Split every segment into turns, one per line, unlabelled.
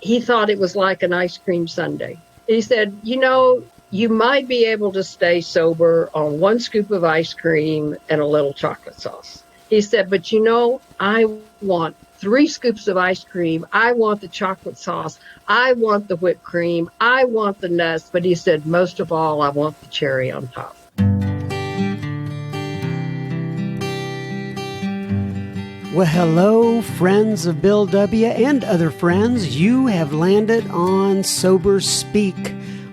he thought it was like an ice cream sundae. He said, you might be able to stay sober on 1 scoop of ice cream and a little chocolate sauce. He said, but I want 3 scoops of ice cream. I want the chocolate sauce. I want the whipped cream. I want the nuts. But he said, most of all, I want the cherry on top.
Well, hello, friends of Bill W. and other friends. You have landed on Sober Speak.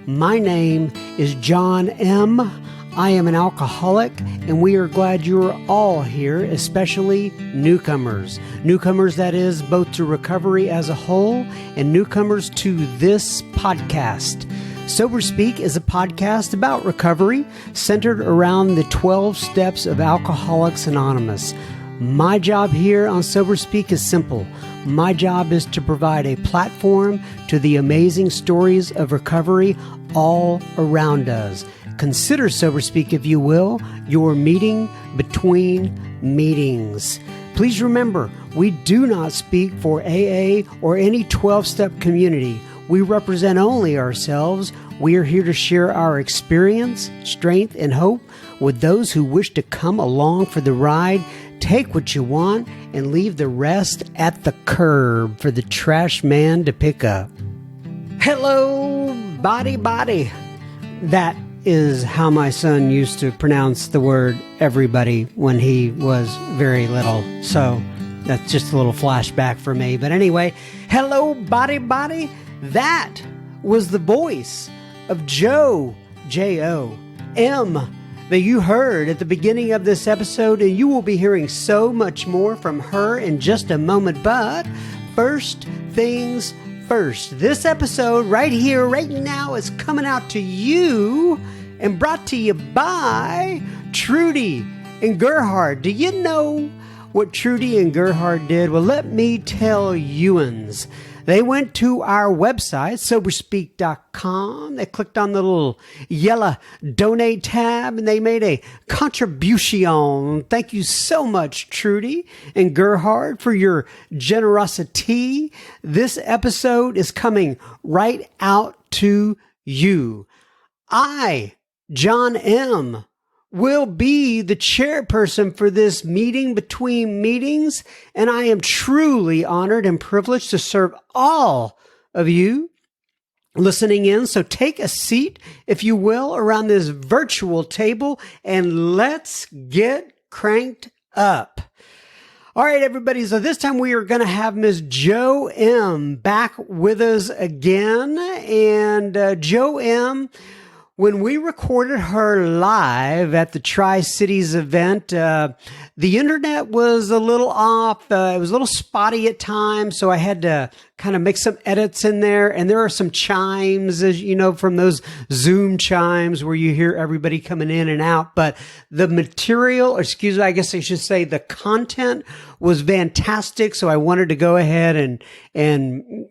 My name is John M. I am an alcoholic, and we are glad you're all here, especially newcomers. Newcomers, that is, both to recovery as a whole and newcomers to this podcast. Sober Speak is a podcast about recovery centered around the 12 steps of Alcoholics Anonymous. My job here on Sober Speak is simple. My job is to provide a platform to the amazing stories of recovery all around us. Consider Sober Speak, if you will, your meeting between meetings. Please remember, we do not speak for AA or any 12-step community. We represent only ourselves. We are here to share our experience, strength, and hope with those who wish to come along for the ride. Take what you want and leave the rest at the curb for the trash man to pick up. Hello, body. That is how my son used to pronounce the word everybody when he was very little. So that's just a little flashback for me. But anyway, hello, body. That was the voice of Jo, J-O-M, that you heard at the beginning of this episode, and you will be hearing so much more from her in just a moment. But first things first, this episode right here, right now, is coming out to you and brought to you by Trudy and Gerhard. Do you know what Trudy and Gerhard did? Well, let me tell you'ns. They went to our website, soberspeak.com. They clicked on the little yellow donate tab and they made a contribution. Thank you so much, Trudy and Gerhard, for your generosity. This episode is coming right out to you. I, John M., will be the chairperson for this meeting between meetings, and I am truly honored and privileged to serve all of you listening in. So take a seat, if you will, around this virtual table, and let's get cranked up. All right, everybody. So this time we are going to have Ms. Jo M. back with us again. And Jo M., when we recorded her live at the Tri-Cities event, the internet was a little off. It was a little spotty at times, so I had to kind of make some edits in there. And there are some chimes, as you know, from those Zoom chimes where you hear everybody coming in and out. But the material, I guess I should say the content was fantastic. So I wanted to go ahead and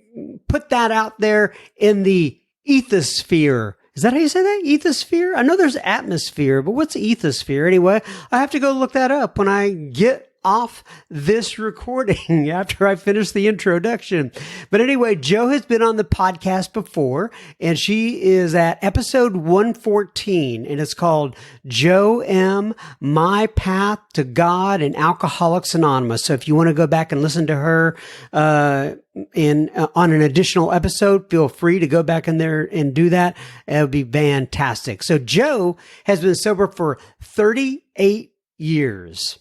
put that out there in the ethosphere. Is that how you say that? Ethosphere? I know there's atmosphere, but what's ethosphere? Anyway, I have to go look that up when I get off this recording after I finish the introduction. But anyway, Jo has been on the podcast before, and she is at episode 114, and it's called Jo M., My Path to God and Alcoholics Anonymous. So if you want to go back and listen to her on an additional episode, feel free to go back in there and do that. It would be fantastic. So Jo has been sober for 38 years.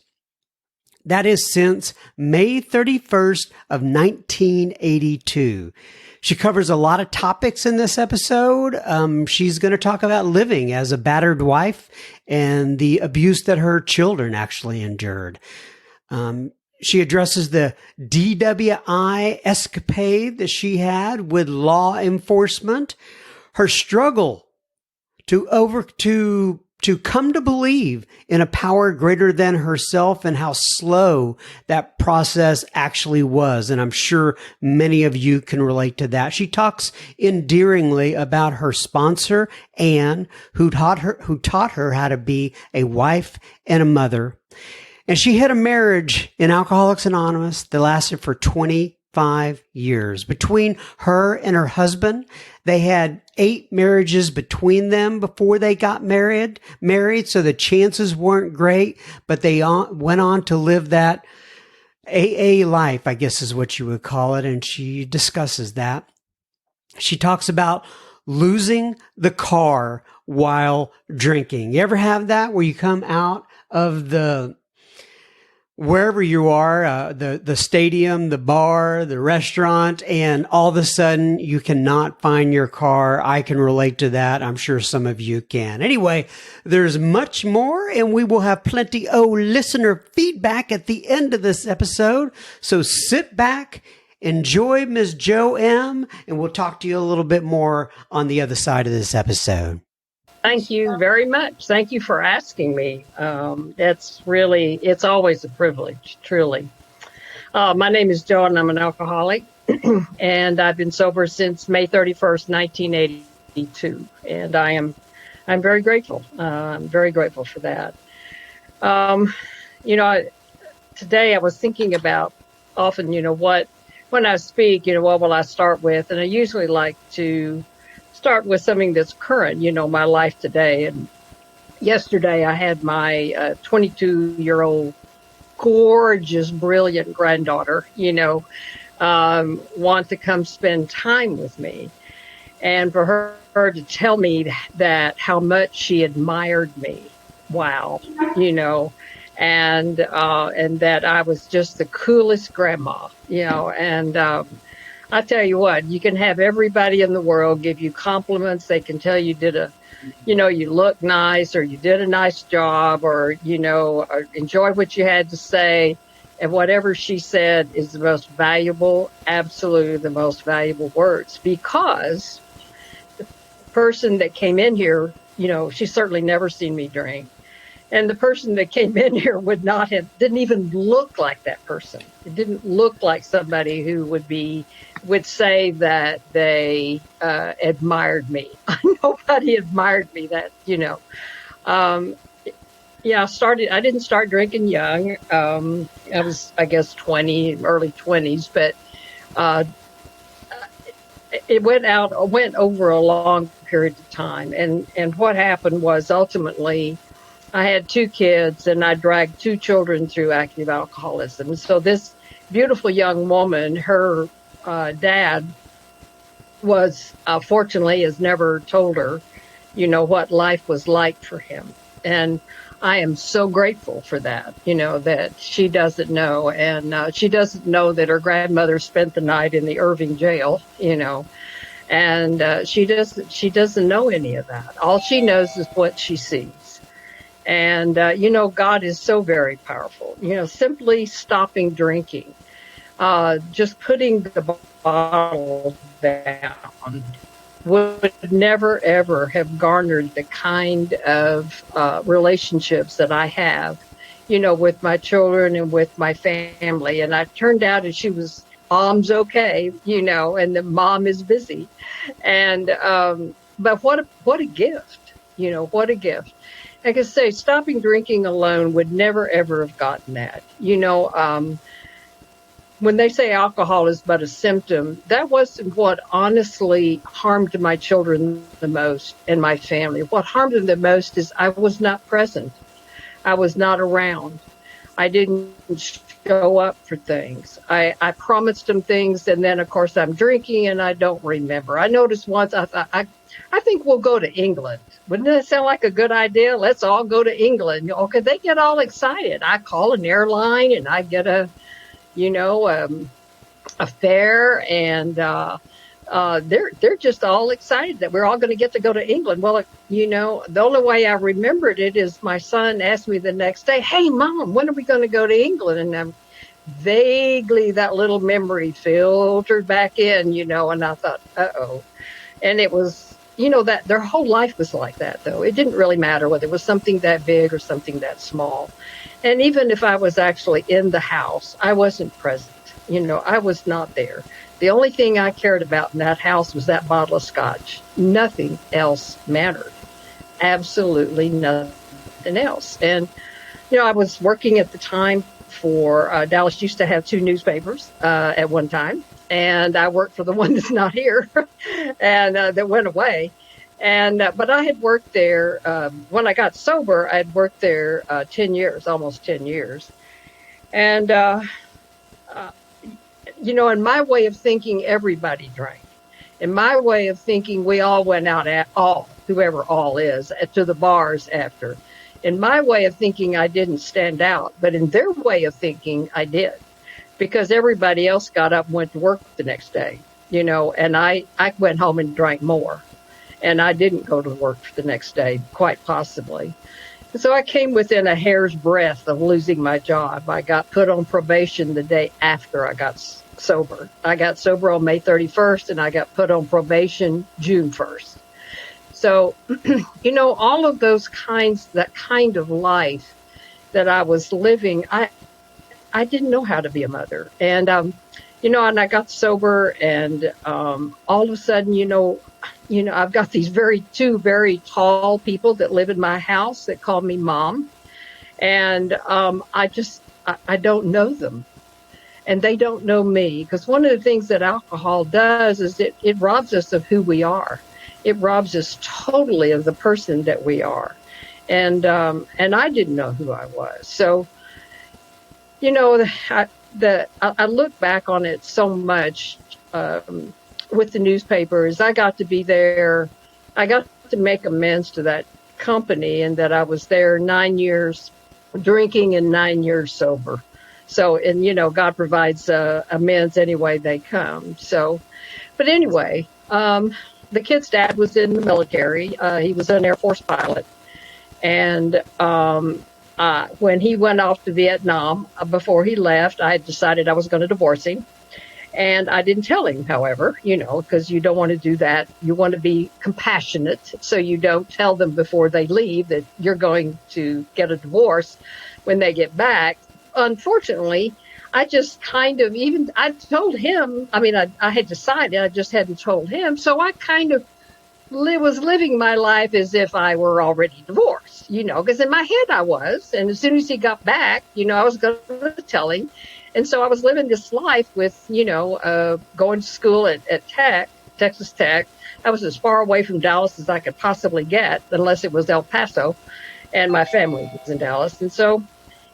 That is since May 31st of 1982. She covers a lot of topics in this episode. She's going to talk about living as a battered wife and the abuse that her children actually endured. She addresses the DWI escapade that she had with law enforcement, her struggle to come to believe in a power greater than herself, and how slow that process actually was. And I'm sure many of you can relate to that. She talks endearingly about her sponsor, Anne, who taught her how to be a wife and a mother. And she had a marriage in Alcoholics Anonymous that lasted for 20 years. Between her and her husband, they had 8 marriages between them before they got married, so the chances weren't great, but they went on to live that AA life, I guess is what you would call it, and she discusses that. She talks about losing the car while drinking. You ever have that where you come out of wherever you are, the stadium, the bar, the restaurant, and all of a sudden you cannot find your car? I can relate to that. I'm sure some of you can. Anyway, there's much more, and we will have plenty of listener feedback at the end of this episode. So sit back, enjoy Ms. Jo M., and we'll talk to you a little bit more on the other side of this episode.
Thank you very much. Thank you for asking me. It's always a privilege, truly. My name is Jo, and I'm an alcoholic, and I've been sober since May 31st, 1982, and I'm very grateful. I'm very grateful for that. Today I was thinking about often, when I speak, what will I start with? And I usually like to start with something that's current, my life today. And yesterday I had my 22-year-old gorgeous, brilliant granddaughter, want to come spend time with me. And for her to tell me that how much she admired me. Wow. And that I was just the coolest grandma, and I tell you what, you can have everybody in the world give you compliments. They can tell you you look nice, or you did a nice job, or enjoy what you had to say. And whatever she said is the most valuable, absolutely the most valuable words, because the person that came in here, she's certainly never seen me drink. And the person that came in here didn't even look like that person. It didn't look like somebody who would say that they admired me. Nobody admired me I didn't start drinking young. I was, I guess, 20, early 20s, but it went over a long period of time. And what happened was ultimately I had 2 kids, and I dragged 2 children through active alcoholism. So this beautiful young woman, her dad was, fortunately, has never told her, what life was like for him. And I am so grateful for that, that she doesn't know. And she doesn't know that her grandmother spent the night in the Irving jail, and she doesn't know any of that. All she knows is what she sees. And, God is so very powerful. Simply stopping drinking, just putting the bottle down would never, ever have garnered the kind of relationships that I have, with my children and with my family. And I turned out and she was, mom's okay, and the mom is busy. And but what a gift, what a gift. Like I say, stopping drinking alone would never, ever have gotten that. When they say alcohol is but a symptom, that wasn't what honestly harmed my children the most and my family. What harmed them the most is I was not present. I was not around. I didn't show up for things. I promised them things, and then, of course, I'm drinking and I don't remember. I noticed once, I thought, I think we'll go to England. Wouldn't that sound like a good idea? Let's all go to England. Okay, they get all excited. I call an airline and I get a fare, and they're just all excited that we're all going to get to go to England. Well, the only way I remembered it is my son asked me the next day, "Hey, Mom, when are we going to go to England?" And vaguely that little memory filtered back in, and I thought, uh-oh. And it was, that their whole life was like that, though. It didn't really matter whether it was something that big or something that small. And even if I was actually in the house, I wasn't present. I was not there. The only thing I cared about in that house was that bottle of scotch. Nothing else mattered. Absolutely nothing else. And, I was working at the time for Dallas used to have two newspapers at one time, and I worked for the one that's not here, and that went away. And but I had worked there when I got sober. I had worked there 10 years, almost 10 years, and in my way of thinking, everybody drank. In my way of thinking, we all went out whoever all is, to the bars after. In my way of thinking, I didn't stand out, but in their way of thinking, I did, because everybody else got up and went to work the next day, and I went home and drank more, and I didn't go to work the next day, quite possibly. And so I came within a hair's breadth of losing my job. I got put on probation the day after I got sober. I got sober on May 31st, and I got put on probation June 1st. So, all of that kind of life that I was living, I didn't know how to be a mother. And, and I got sober, and all of a sudden, I've got these two very tall people that live in my house that call me mom. And I don't know them. And they don't know me, because one of the things that alcohol does is it robs us of who we are. It robs us totally of the person that we are. And I didn't know who I was. So, I look back on it so much with the newspapers. I got to be there. I got to make amends to that company, and that I was there 9 years drinking and 9 years sober. So, and, God provides amends any way they come. So, but anyway, the kid's dad was in the military. He was an Air Force pilot. And when he went off to Vietnam, before he left, I had decided I was going to divorce him. And I didn't tell him, however, because you don't want to do that. You want to be compassionate. So you don't tell them before they leave that you're going to get a divorce when they get back. Unfortunately, I just I told him, I had decided, I just hadn't told him. So I kind of was living my life as if I were already divorced, because in my head I was. And as soon as he got back, I was going to tell him. And so I was living this life with, going to school at Texas Tech. I was as far away from Dallas as I could possibly get, unless it was El Paso, and my family was in Dallas. And so,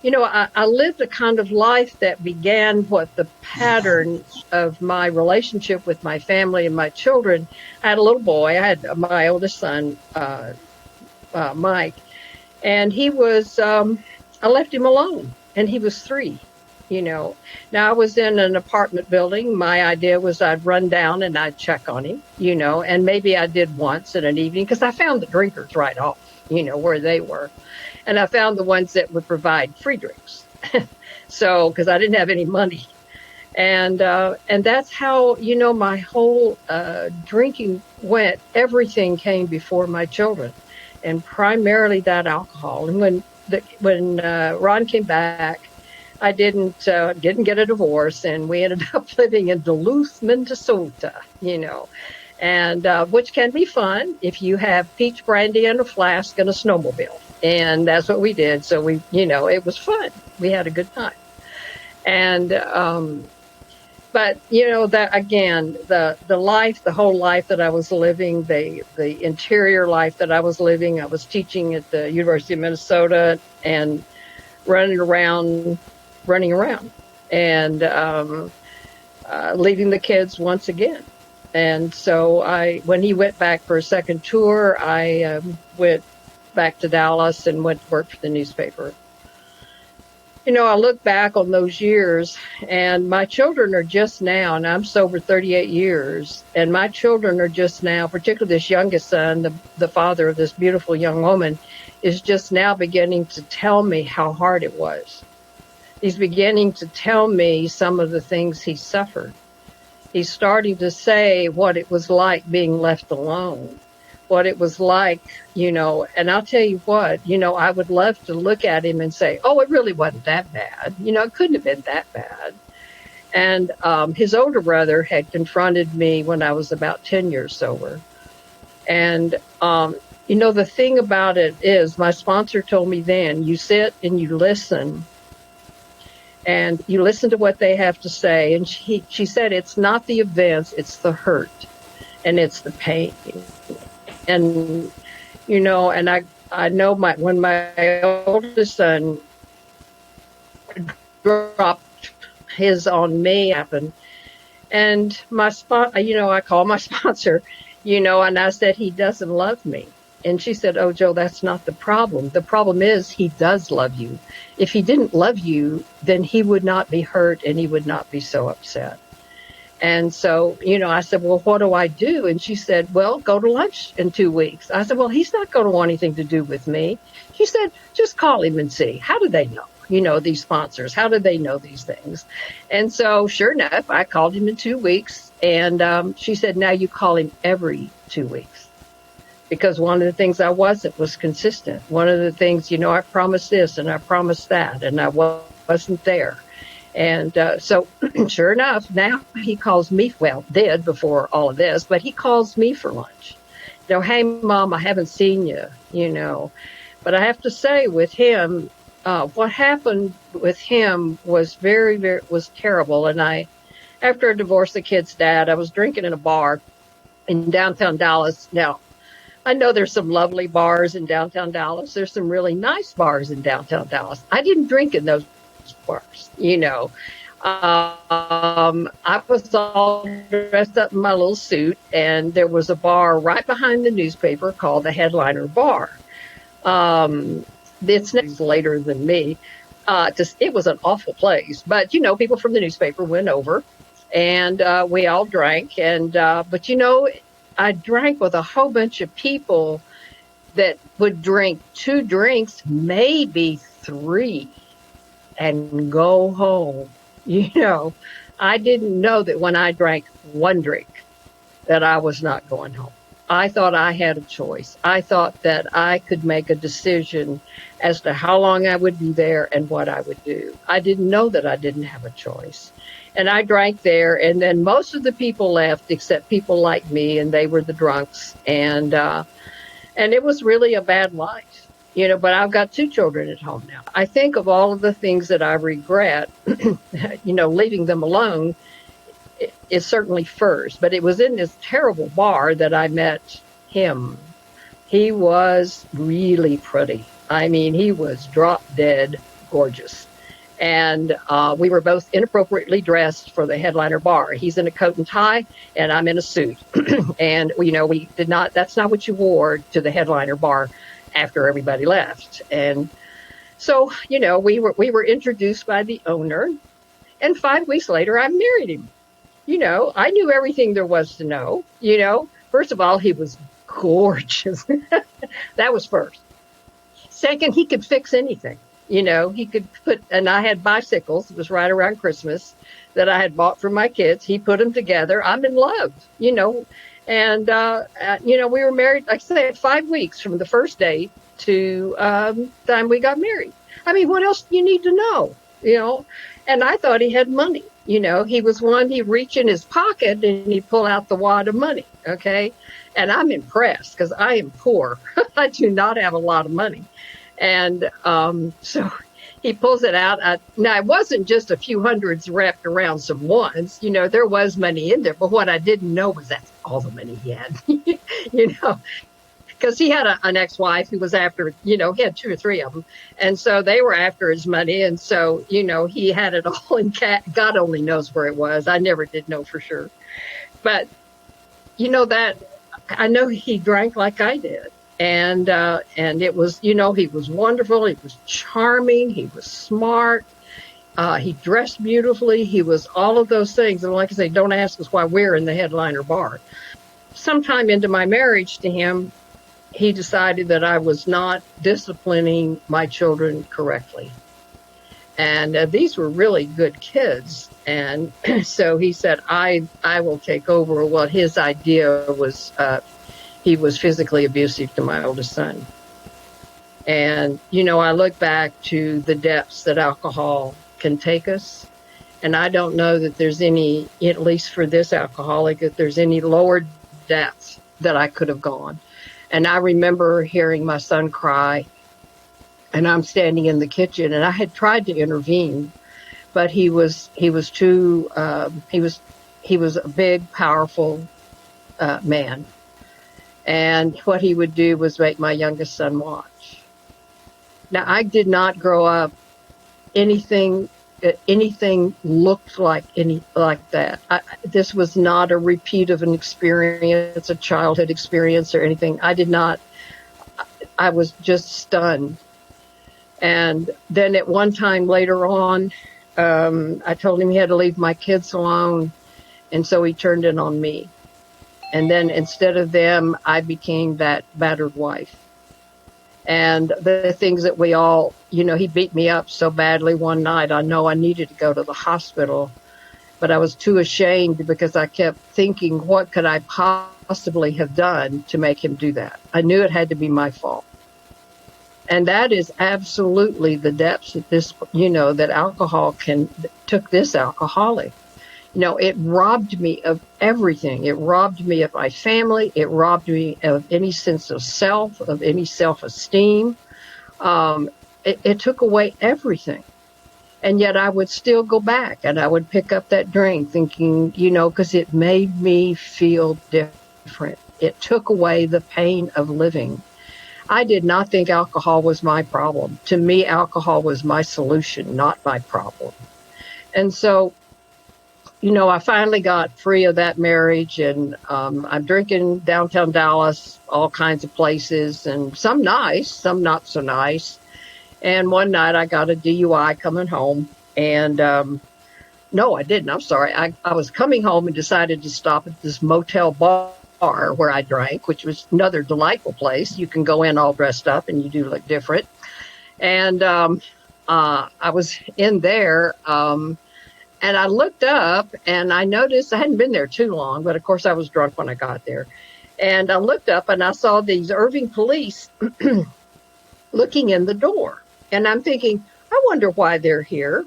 I lived a kind of life that began the pattern of my relationship with my family and my children. I had a little boy. I had my oldest son, Mike, and he was, I left him alone, and he was 3, Now, I was in an apartment building. My idea was I'd run down and I'd check on him, and maybe I did once in an evening, because I found the drinkers right off, where they were. And I found the ones that would provide free drinks. So, because I didn't have any money. And that's how, my whole drinking went. Everything came before my children, and primarily that alcohol. And when Ron came back, I didn't get a divorce, and we ended up living in Duluth, Minnesota, and which can be fun if you have peach brandy and a flask and a snowmobile. And that's what we did. So it was fun. We had a good time. And, but that again, the life, the whole life that I was living, the interior life that I was living, I was teaching at the University of Minnesota and running around and, leaving the kids once again. And so when he went back for a second tour, I, went back to Dallas and went to work for the newspaper. I look back on those years, and my children are just now, and I'm sober 38 years, and my children are just now, particularly this youngest son, the father of this beautiful young woman, is just now beginning to tell me how hard it was. He's beginning to tell me some of the things he suffered. He's starting to say what it was like being left alone. What it was like, and I'll tell you what, I would love to look at him and say, oh, it really wasn't that bad. It couldn't have been that bad. And his older brother had confronted me when I was about 10 years sober. And, the thing about it is, my sponsor told me then, you sit and you listen, and you listen to what they have to say. And she said, it's not the events, it's the hurt and it's the pain. And, and I know when my oldest son dropped his on me happened. And I call my sponsor, and I said, he doesn't love me. And she said, oh, Joe, that's not the problem. The problem is he does love you. If he didn't love you, then he would not be hurt and he would not be so upset. And so, I said, well, what do I do? And she said, well, go to lunch in 2 weeks. I said, well, he's not going to want anything to do with me. She said, just call him and see. How do they know? These sponsors, how do they know these things? And so sure enough, I called him in 2 weeks, and she said, now you call him every 2 weeks. Because one of the things I wasn't was consistent. One of the things, I promised this and I promised that, and I wasn't there. And so sure enough, now he calls me, did before all of this, but he calls me for lunch. Hey, Mom, I haven't seen you, But I have to say with him, what happened with him was was terrible. And after I divorced the kid's dad, I was drinking in a bar in downtown Dallas. Now, I know there's some lovely bars in downtown Dallas. There's some really nice bars in downtown Dallas. I didn't drink in those bars, I was all dressed up in my little suit, and there was a bar right behind the newspaper called the Headliner Bar. It's next later than me. It was an awful place, but people from the newspaper went over, and we all drank. And but I drank with a whole bunch of people that would drink 2 drinks, maybe 3, and go home. I didn't know that when I drank 1 drink that I was not going home. I thought I had a choice. I thought that I could make a decision as to how long I would be there and what I would do. I didn't know that I didn't have a choice. And I drank there, and then most of the people left except people like me, and they were the drunks. And it was really a bad life. But I've got 2 children at home now. I think of all of the things that I regret, leaving them alone is certainly first. But it was in this terrible bar that I met him. He was really pretty. I mean, he was drop dead gorgeous. And we were both inappropriately dressed for the Headliner Bar. He's in a coat and tie, and I'm in a suit. And, we did not, that's not what you wore to the Headliner Bar after everybody left. And so, we were introduced by the owner, and 5 weeks later I married him. I knew everything there was to know. First of all, he was gorgeous. That was first. Second, he could fix anything. He could and I had bicycles. It was right around Christmas that I had bought for my kids. He put them together. I'm in love, And, we were married, like I said, 5 weeks from the first date to time we got married. I mean, what else do you need to know? And I thought he had money. He was one, he'd reach in his pocket and he'd pull out the wad of money. Okay. And I'm impressed because I am poor. I do not have a lot of money. And so he pulls it out. Now, it wasn't just a few hundreds wrapped around some ones. There was money in there. But what I didn't know was that's all the money he had, because he had an ex-wife who was after, he had 2 or 3 of them. And so they were after his money. And so, he had it all in cash. God only knows where it was. I never did know for sure. But, that I know he drank like I did. And it was, he was wonderful. He was charming. He was smart. He dressed beautifully. He was all of those things. And like I say, don't ask us why we're in the Headliner Bar. Sometime into my marriage to him, he decided that I was not disciplining my children correctly. And these were really good kids. And so he said, I will take over. Well, his idea was, he was physically abusive to my oldest son. And, I look back to the depths that alcohol can take us. And I don't know that there's any, at least for this alcoholic, that there's any lower depths that I could have gone. And I remember hearing my son cry, and I'm standing in the kitchen, and I had tried to intervene, but he was too he was a big, powerful man. And what he would do was make my youngest son watch. Now, I did not grow up anything looked like that. This was not a repeat of an experience, a childhood experience or anything. I was just stunned. And then at one time later on, I told him he had to leave my kids alone. And so he turned in on me. And then instead of them, I became that battered wife. And the things that we all, he beat me up so badly one night. I know I needed to go to the hospital, but I was too ashamed because I kept thinking, what could I possibly have done to make him do that? I knew it had to be my fault. And that is absolutely the depths of this, that alcohol took this alcoholic. It robbed me of everything. It robbed me of my family. It robbed me of any sense of self, of any self-esteem. It took away everything. And yet I would still go back and I would pick up that drink thinking, because it made me feel different. It took away the pain of living. I did not think alcohol was my problem. To me, alcohol was my solution, not my problem. And so, I finally got free of that marriage, and I'm drinking downtown Dallas, all kinds of places, and some nice, some not so nice. And one night I got a DUI coming home, and no, I didn't. I'm sorry. I was coming home and decided to stop at this motel bar where I drank, which was another delightful place. You can go in all dressed up, and you do look different. And I was in there. And I looked up and I noticed I hadn't been there too long, but of course I was drunk when I got there. And I looked up and I saw these Irving police looking in the door. And I'm thinking, I wonder why they're here.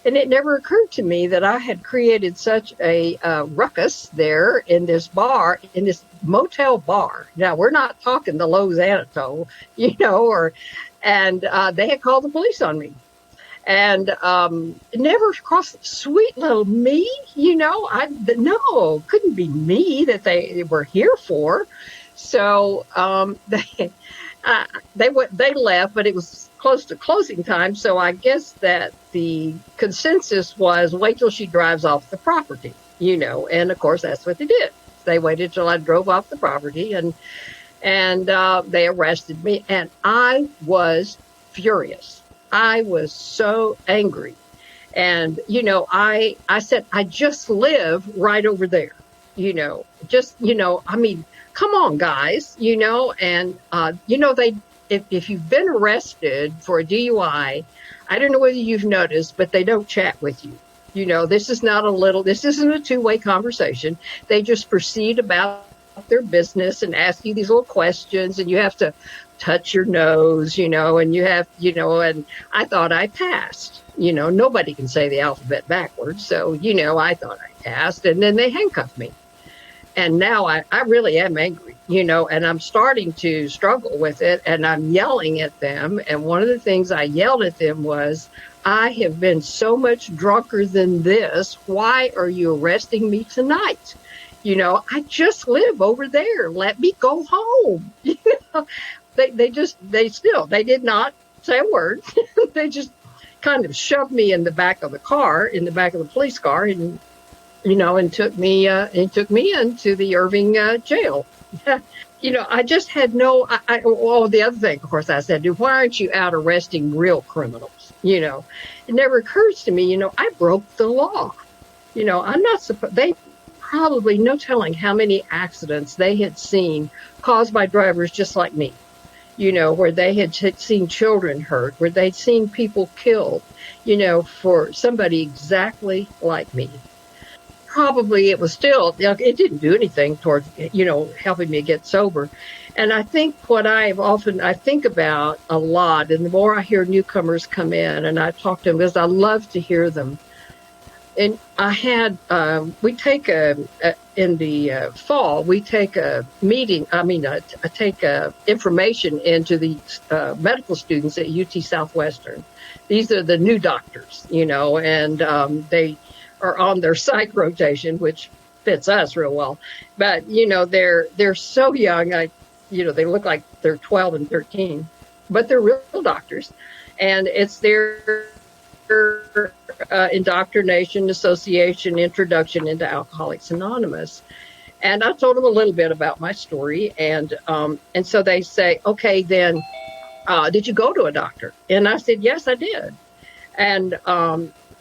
And it never occurred to me that I had created such a ruckus there in this bar, in this motel bar. Now, we're not talking the Lowe's Anatole, and they had called the police on me. And it never crossed, sweet little me, no, couldn't be me that they were here for. So they left, but it was close to closing time. So I guess that the consensus was wait till she drives off the property, and of course that's what they did. They waited till I drove off the property and they arrested me, and I was furious. I was so angry. And, I said, I just live right over there, come on, guys, and, if you've been arrested for a DUI, I don't know whether you've noticed, but they don't chat with you. This isn't a two-way conversation. They just proceed about their business and ask you these little questions, and you have to touch your nose, and you have, and I thought I passed, nobody can say the alphabet backwards. So, I thought I passed, and then they handcuffed me. And now I really am angry, and I'm starting to struggle with it, and I'm yelling at them. And one of the things I yelled at them was, I have been so much drunker than this. Why are you arresting me tonight? I just live over there. Let me go home. They did not say a word. They just kind of shoved me in the back of the police car, and took me into the Irving jail. I just had the other thing, of course, I said, why aren't you out arresting real criminals? It never occurs to me, I broke the law. I'm not supposed, they probably no telling how many accidents they had seen caused by drivers just like me. Where they had seen children hurt, where they'd seen people killed, for somebody exactly like me. Probably it was still, it didn't do anything towards, helping me get sober. And I think what I think about a lot, and the more I hear newcomers come in and I talk to them, because I love to hear them, And I had, we take in the fall, we take a meeting, I take information into the medical students at UT Southwestern. These are the new doctors, and they are on their psych rotation, which fits us real well. But, they're so young. They look like they're 12 and 13, but they're real doctors. And it's their indoctrination, association, introduction into Alcoholics Anonymous. And I told them a little bit about my story. And so they say, okay, then, did you go to a doctor? And I said, yes, I did. And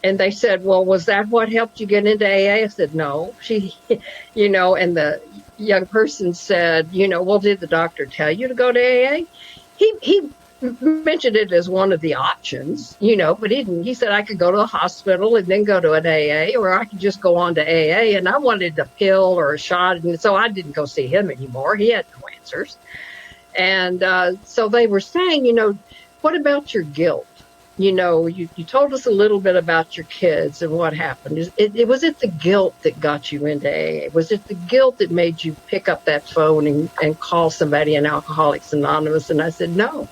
they said, well, was that what helped you get into AA? I said, no. And the young person said, well, did the doctor tell you to go to AA? He mentioned it as one of the options, but he didn't. He said I could go to a hospital and then go to an AA, or I could just go on to AA. And I wanted a pill or a shot. And so I didn't go see him anymore. He had no answers. And so they were saying, what about your guilt? You told us a little bit about your kids and what happened. Was it the guilt that got you into AA? Was it the guilt that made you pick up that phone and call somebody in Alcoholics Anonymous? And I said, no.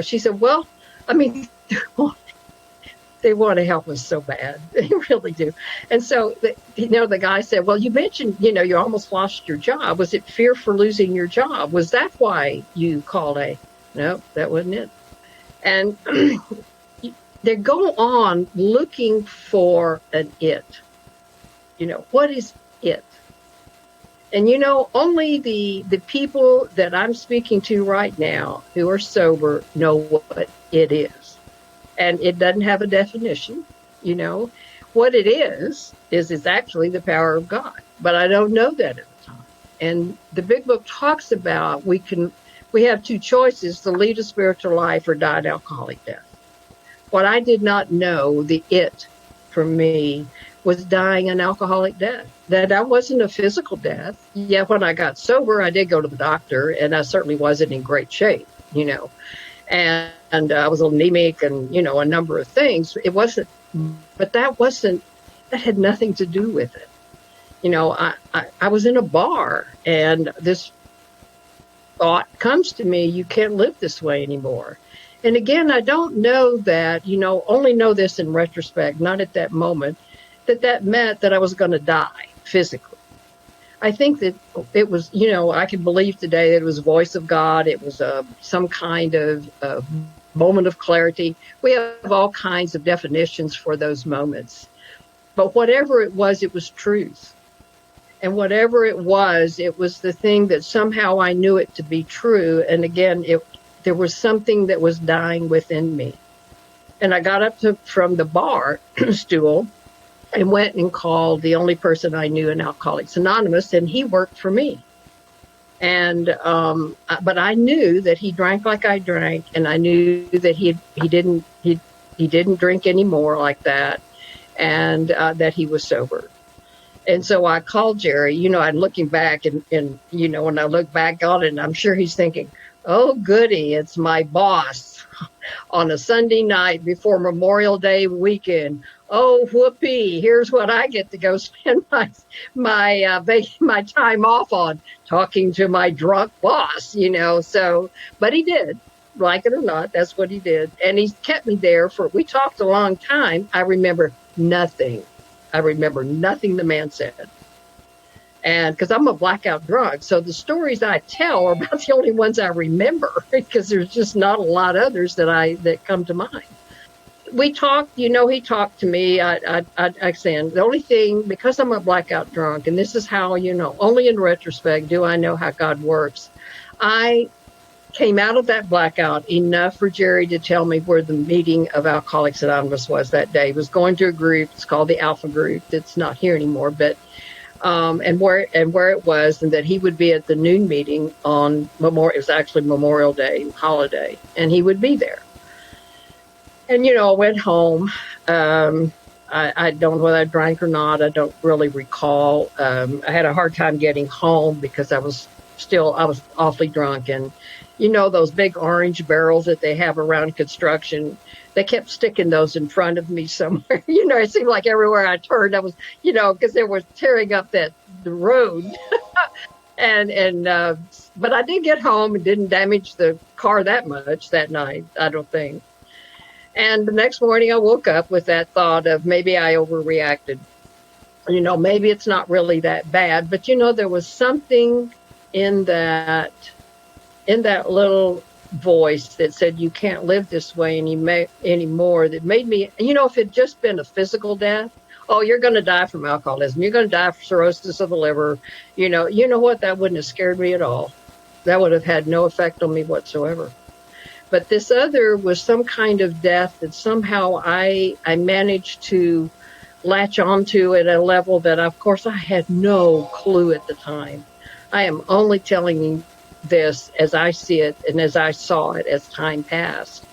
She said, well, they want to help us so bad. They really do. And so, the guy said, well, you mentioned, you almost lost your job. Was it fear for losing your job? Was that why you called a? No, that wasn't it. And they go on looking for an it. What is it? And, only the people that I'm speaking to right now who are sober know what it is. And it doesn't have a definition. What it is actually the power of God. But I don't know that at the time. And the Big Book talks about we have two choices: to lead a spiritual life or die an alcoholic death. What I did not know, the it for me, was dying an alcoholic death. That wasn't a physical death. Yeah, when I got sober, I did go to the doctor, and I certainly wasn't in great shape, And I was anemic and, a number of things. It wasn't, but that had nothing to do with it. I was in a bar, and this thought comes to me: you can't live this way anymore. And again, I don't know that, only know this in retrospect, not at that moment, that meant that I was going to die physically. I think that it was, I can believe today that it was the voice of God. It was some kind of moment of clarity. We have all kinds of definitions for those moments. But whatever it was truth. And whatever it was the thing that somehow I knew it to be true. And again, there was something that was dying within me. And I got up from the bar stool and went and called the only person I knew in Alcoholics Anonymous, and he worked for me. And but I knew that he drank like I drank, and I knew that he didn't drink anymore like that, and that he was sober. And so I called Jerry. I'm looking back, and when I look back on it, I'm sure he's thinking, "Oh, goody, it's my boss on a Sunday night before Memorial Day weekend. Oh, whoopee, here's what I get to go spend my time off on, talking to my drunk boss, So, but he did, like it or not, that's what he did. And he kept me there we talked a long time. I remember nothing the man said. And because I'm a blackout drunk, so the stories I tell are about the only ones I remember, because there's just not a lot others that come to mind. We talked, he talked to me. I said, the only thing, because I'm a blackout drunk, and this is how, only in retrospect do I know how God works. I came out of that blackout enough for Jerry to tell me where the meeting of Alcoholics Anonymous was that day. He was going to a group. It's called the Alpha Group. It's not here anymore, but and where it was, and that he would be at the noon meeting on Memorial. It was actually Memorial Day holiday, and he would be there. And I went home. I don't know whether I drank or not. I don't really recall. I had a hard time getting home because I was still, I was awfully drunk. And, you know, those big orange barrels that they have around construction, they kept sticking those in front of me somewhere. You know, it seemed like everywhere I turned, I was, you know, because they were tearing up the road. But I did get home and didn't damage the car that much that night, I don't think. And the next morning I woke up with that thought of maybe I overreacted. You know, maybe it's not really that bad, but you know, there was something in that little voice that said you can't live this way anymore, that made me, you know, if it had just been a physical death, oh, you're going to die from alcoholism, you're going to die from cirrhosis of the liver, you know what, that wouldn't have scared me at all. That would have had no effect on me whatsoever. But this other was some kind of death that somehow I managed to latch onto at a level that, of course, I had no clue at the time. I am only telling you this as I see it and as I saw it as time passed.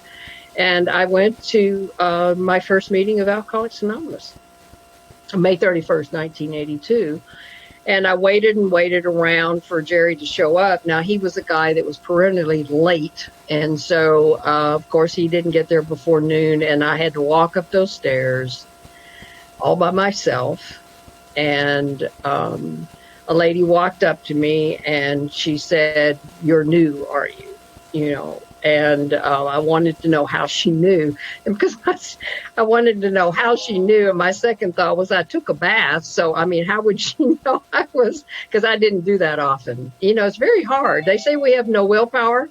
And I went to my first meeting of Alcoholics Anonymous, May 31st, 1982. And I waited and waited around for Jerry to show up. Now, he was a guy that was perennially late. And so, of course, he didn't get there before noon. And I had to walk up those stairs all by myself. And a lady walked up to me and she said, "You're new, are you?" You know, and I wanted to know how she knew. And because I wanted to know how she knew, and my second thought was I took a bath. So, I mean, how would she know I was? Because I didn't do that often. You know, it's very hard. They say we have no willpower.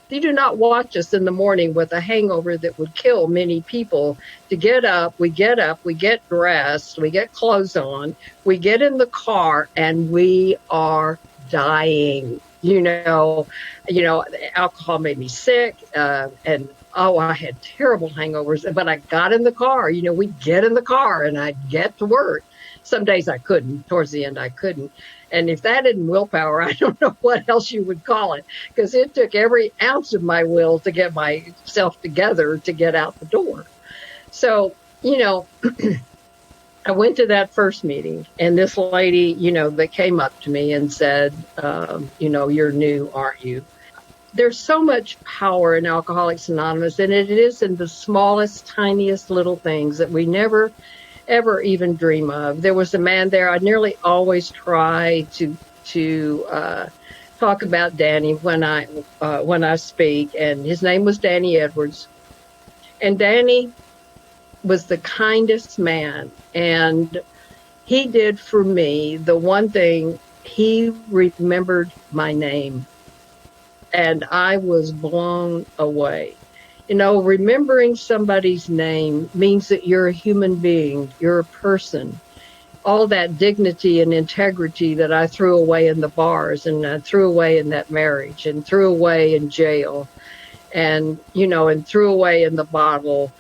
They do not watch us in the morning with a hangover that would kill many people. To get up, we get dressed, we get clothes on, we get in the car, and we are dying. You know, alcohol made me sick, and I had terrible hangovers. But I got in the car. You know, we'd get in the car, and I'd get to work. Some days I couldn't. Towards the end, I couldn't. And if that isn't willpower, I don't know what else you would call it, because it took every ounce of my will to get myself together to get out the door. So, you know, I went to that first meeting, and this lady, you know, that came up to me and said, you know, "You're new, aren't you?" There's so much power in Alcoholics Anonymous, and it is in the smallest, tiniest little things that we never ever even dream of. There was a man there. I nearly always try to talk about Danny when I speak, and his name was Danny Edwards. And Danny was the kindest man, and he did for me the one thing: he remembered my name, and I was blown away. You know, remembering somebody's name means that you're a human being, you're a person. All that dignity and integrity that I threw away in the bars, and I threw away in that marriage, and threw away in jail, and, you know, and threw away in the bottle,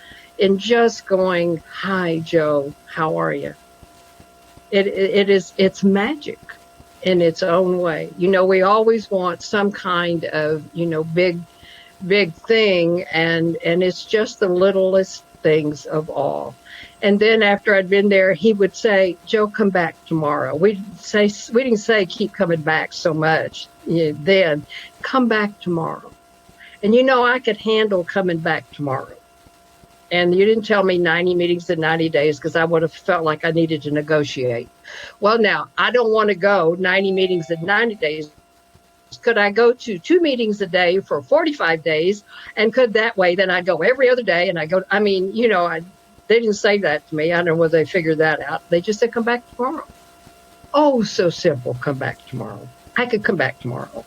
and just going, "Hi, Joe, how are you?" It's magic in its own way. You know, we always want some kind of, you know, big thing, and it's just the littlest things of all. And then after I'd been there, he would say, "Joe, come back tomorrow." We didn't say keep coming back so much, you know, then come back tomorrow. And you know, I could handle coming back tomorrow. And you didn't tell me 90 meetings in 90 days, because I would have felt like I needed to negotiate. Well, now I don't want to go 90 meetings in 90 days. Could I go to 2 meetings a day for 45 days? And could that way, then I'd go every other day, and I mean, you know, they didn't say that to me. I don't know whether they figured that out. They just said, "Come back tomorrow." Oh, so simple. Come back tomorrow. I could come back tomorrow.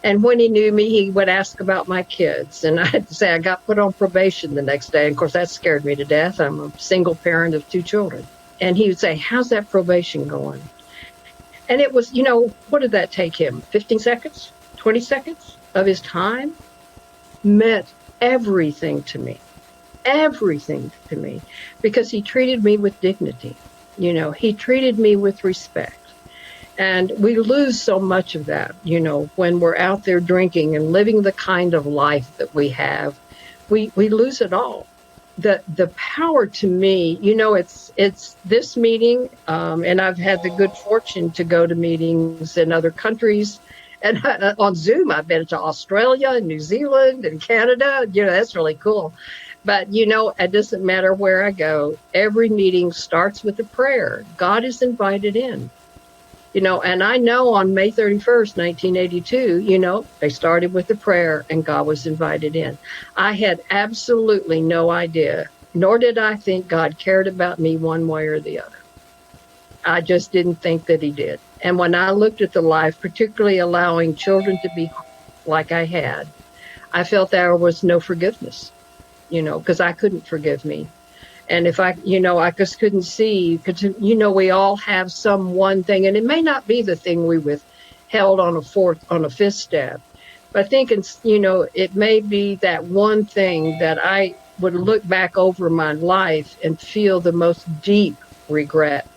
And when he knew me, he would ask about my kids. And I'd say I got put on probation the next day. And of course, that scared me to death. I'm a single parent of 2 children. And he would say, "How's that probation going?" And it was, you know, what did that take him? 15 seconds, 20 seconds of his time? Meant everything to me, because he treated me with dignity. You know, he treated me with respect. And we lose so much of that, you know, when we're out there drinking and living the kind of life that we have. We lose it all. The power to me, you know, it's this meeting, and I've had the good fortune to go to meetings in other countries And on Zoom, I've been to Australia and New Zealand and Canada. That's really cool. But, it doesn't matter where I go. Every meeting starts with a prayer. God is invited in. And I know on May 31st, 1982, they started with a prayer and God was invited in. I had absolutely no idea, nor did I think God cared about me one way or the other. I just didn't think that he did. And when I looked at the life, particularly allowing children to be like I had, I felt there was no forgiveness, because I couldn't forgive me. And if I just couldn't see, because, we all have some one thing, and it may not be the thing we withheld on a fifth step, but I think it may be that one thing that I would look back over my life and feel the most deep regret.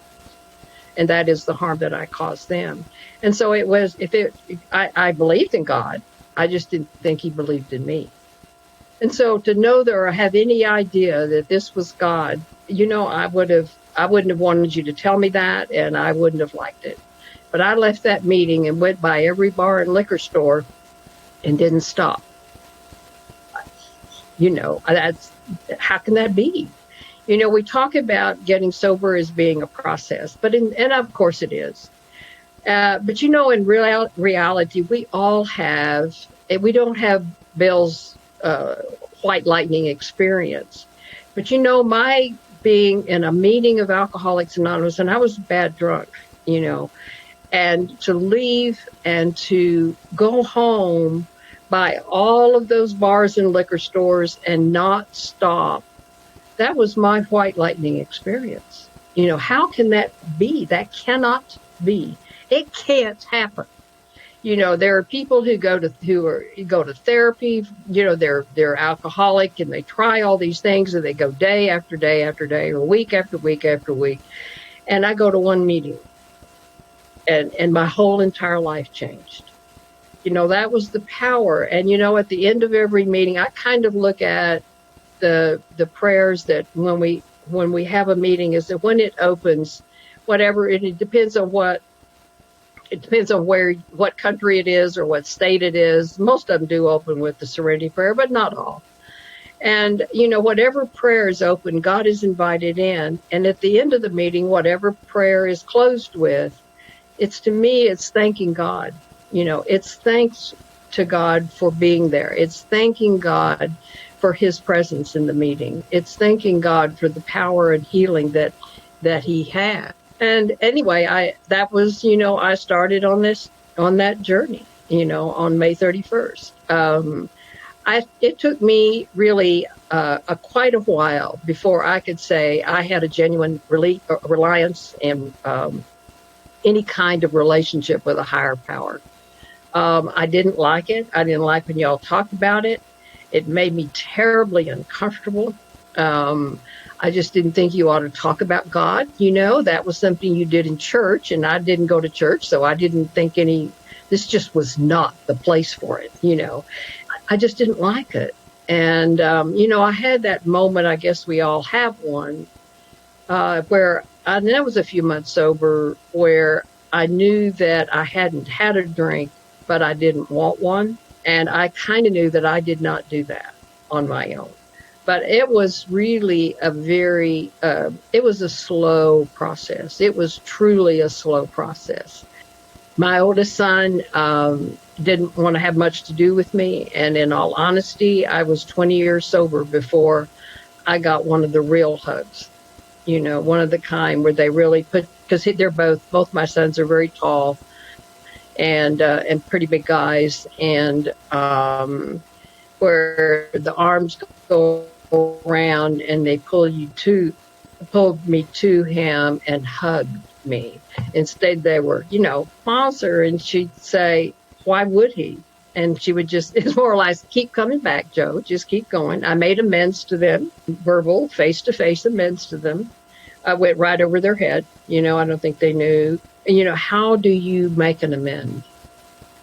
And that is the harm that I caused them. And so it was, I believed in God. I just didn't think he believed in me. And so to know that or have any idea that this was God, I wouldn't have wanted you to tell me that, and I wouldn't have liked it. But I left that meeting and went by every bar and liquor store and didn't stop. How can that be? We talk about getting sober as being a process, and of course it is. But in reality, we all have, we don't have Bill's white lightning experience. But my being in a meeting of Alcoholics Anonymous, and I was a bad drunk, and to leave and to go home by all of those bars and liquor stores and not stop. That was my white lightning experience. How can that be? That cannot be. It can't happen. There are people who go to therapy. They're alcoholic and they try all these things and they go day after day after day or week after week after week. And I go to one meeting and my whole entire life changed. That was the power. And at the end of every meeting, I kind of look at the prayers that when we have a meeting is that when it opens, whatever it depends on what country it is or what state it is. Most of them do open with the Serenity Prayer, but not all. And whatever prayer is open, God is invited in. And at the end of the meeting, whatever prayer is closed with, it's thanking God. It's thanks to God for being there. It's thanking God for his presence in the meeting. It's thanking God for the power and healing that he had. And anyway, I started on that journey, on May 31st. It took me really quite a while before I could say I had a genuine reliance and any kind of relationship with a higher power. I didn't like it. I didn't like when y'all talked about it. It made me terribly uncomfortable. I just didn't think you ought to talk about God. That was something you did in church, and I didn't go to church, so I didn't think this just was not the place for it. I just didn't like it. And, I had that moment, I guess we all have one, where that was a few months sober, where I knew that I hadn't had a drink, but I didn't want one. And I kind of knew that I did not do that on my own. But it was really it was a slow process. It was truly a slow process. My oldest son didn't want to have much to do with me. And in all honesty, I was 20 years sober before I got one of the real hugs. One of the kind where they really because they're both my sons are very tall and pretty big guys. And where the arms go around and they pulled me to him and hugged me. Instead, they were, sponsor, and she'd say, "Why would he?" And she would it's more or less, "Keep coming back, Joe. Just keep going." I made amends to them, verbal, face-to-face amends to them. I went right over their head. I don't think they knew. And, how do you make an amend?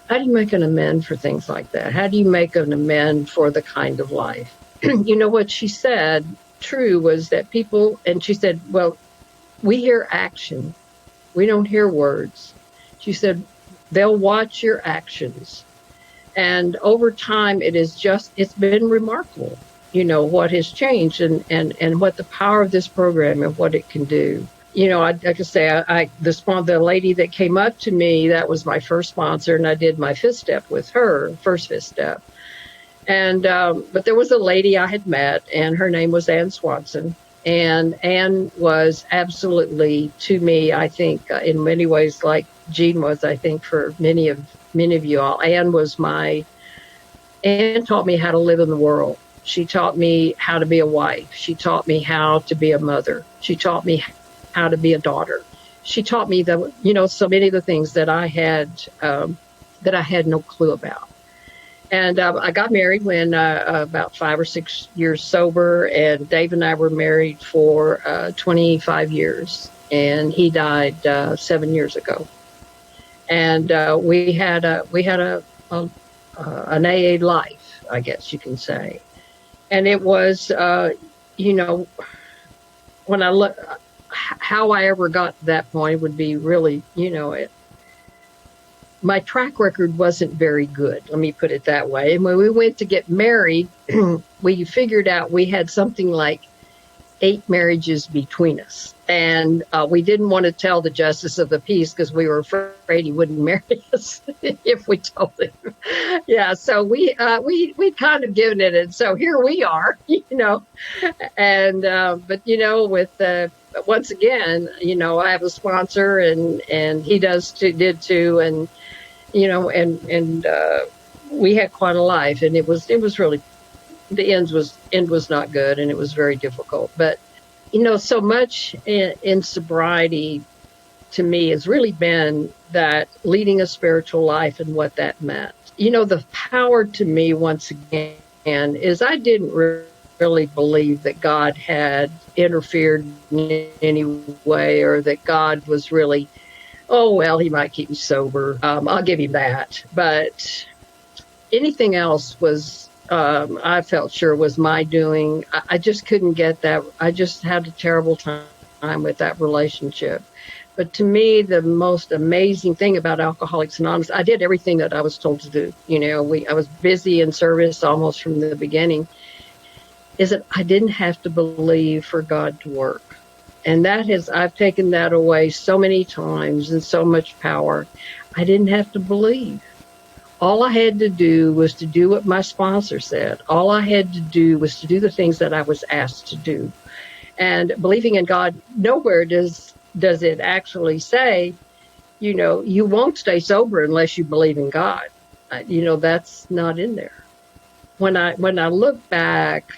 How do you make an amend for things like that? How do you make an amend for the kind of life? What she said, true, was that and she said, well, we hear action. We don't hear words. She said, They'll watch your actions. And over time, it's been remarkable, what has changed and what the power of this program and what it can do. I could say the lady that came up to me, that was my first sponsor, and I did my fifth step with her, first fifth step. And, but there was a lady I had met, and her name was Ann Swanson. And Ann was absolutely, to me, I think, in many ways, like Jean was, I think, for many of you all. Ann taught me how to live in the world. She taught me how to be a wife. She taught me how to be a mother. She taught me how to be a daughter. She taught me so many of the things that I had no clue about. And I got married when about 5 or 6 years sober, and Dave and I were married for 25 years, and he died 7 years ago. And we had an AA life, I guess you can say. And it was, when I look, how I ever got to that point would be really, my track record wasn't very good. Let me put it that way. And when we went to get married, we figured out we had something like 8 marriages between us. And we didn't want to tell the justice of the peace because we were afraid he wouldn't marry us if we told him. Yeah, so we'd kind of given it. And so here we are, And, but, with once again, I have a sponsor and he did too. And, and we had quite a life, and it was really, the end was not good, and it was very difficult. But, so much in sobriety to me has really been that leading a spiritual life and what that meant. The power to me, once again, is I didn't really believe that God had interfered in any way, or that God was really, oh, well, he might keep me sober. I'll give him that. But anything else was, I felt sure was my doing. I just couldn't get that. I just had a terrible time with that relationship. But to me, the most amazing thing about Alcoholics Anonymous, I did everything that I was told to do. I was busy in service almost from the beginning, is that I didn't have to believe for God to work. And I've taken that away so many times, and so much power. I didn't have to believe. All I had to do was to do what my sponsor said. All I had to do was to do the things that I was asked to do. And believing in God, nowhere does it actually say, you won't stay sober unless you believe in God. That's not in there. When I look back,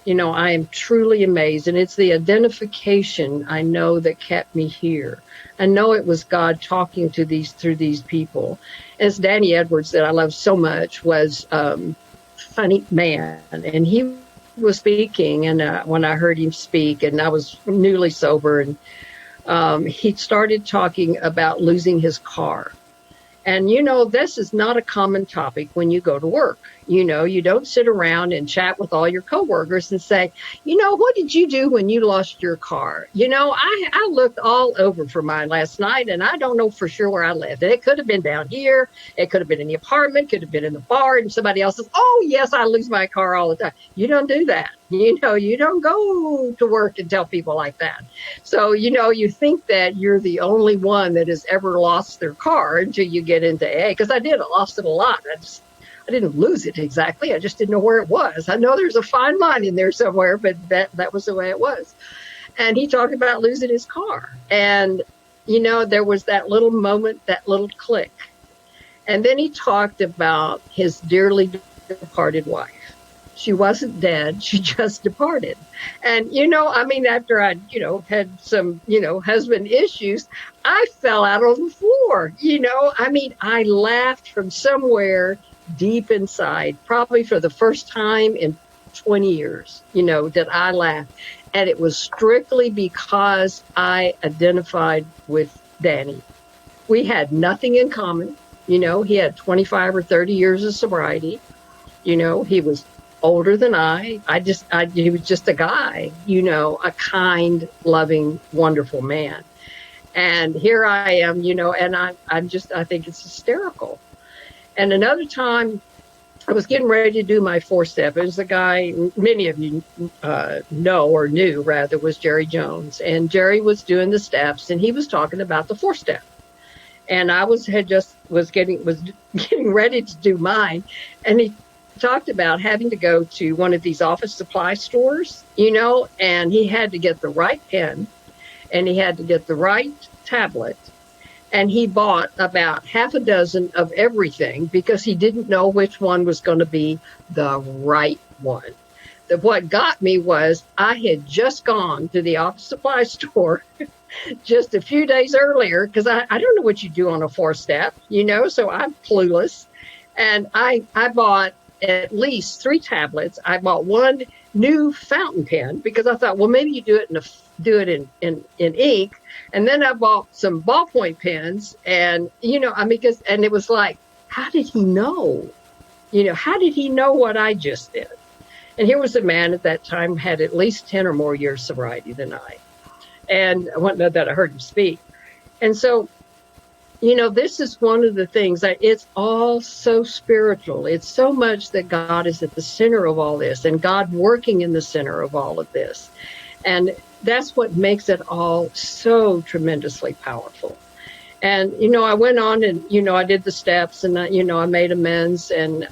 I am truly amazed, and it's the identification I know that kept me here. I know it was God talking through these people. As Danny Edwards, that I love so much, was a funny man, and he was speaking, and when I heard him speak, and I was newly sober, and he started talking about losing his car. And, this is not a common topic when you go to work. You don't sit around and chat with all your coworkers and say, what did you do when you lost your car? I looked all over for mine last night, and I don't know for sure where I left it. It could have been down here. It could have been in the apartment, could have been in the bar, and somebody else says, oh, yes, I lose my car all the time. You don't do that. You don't go to work and tell people like that. So, you think that you're the only one that has ever lost their car until you get into AA. Because I lost it a lot. I didn't lose it exactly. I just didn't know where it was. I know there's a fine line in there somewhere, but that was the way it was. And he talked about losing his car. And, there was that little moment, that little click. And then he talked about his dearly departed wife. She wasn't dead. She just departed. And, after I, had some, husband issues, I fell out on the floor. I laughed from somewhere deep inside, probably for the first time in 20 years, that I laughed. And it was strictly because I identified with Danny. We had nothing in common. He had 25 or 30 years of sobriety. He was older than I. He was just a guy, a kind, loving, wonderful man. And here I am, and I think it's hysterical. And another time, I was getting ready to do my 4-step. It was a guy many of you know or knew rather was Jerry Jones, and Jerry was doing the steps, and he was talking about the 4-step. And I was getting ready to do mine, and he talked about having to go to one of these office supply stores, and he had to get the right pen, and he had to get the right tablet. And he bought about half a dozen of everything because he didn't know which one was going to be the right one. What got me was I had just gone to the office supply store just a few days earlier because I don't know what you do on a 4-step, so I'm clueless. And I bought at least 3 tablets. I bought one new fountain pen because I thought, well, maybe you do it in ink. And then I bought some ballpoint pens, and and it was like, how did he know? How did he know what I just did? And here was a man at that time had at least 10 or more years sobriety than I, and I wouldn't know that I heard him speak. And so, this is one of the things that it's all so spiritual. It's so much that God is at the center of all this, and God working in the center of all of this, and that's what makes it all so tremendously powerful. And, I went on and, I did the steps and, I made amends, and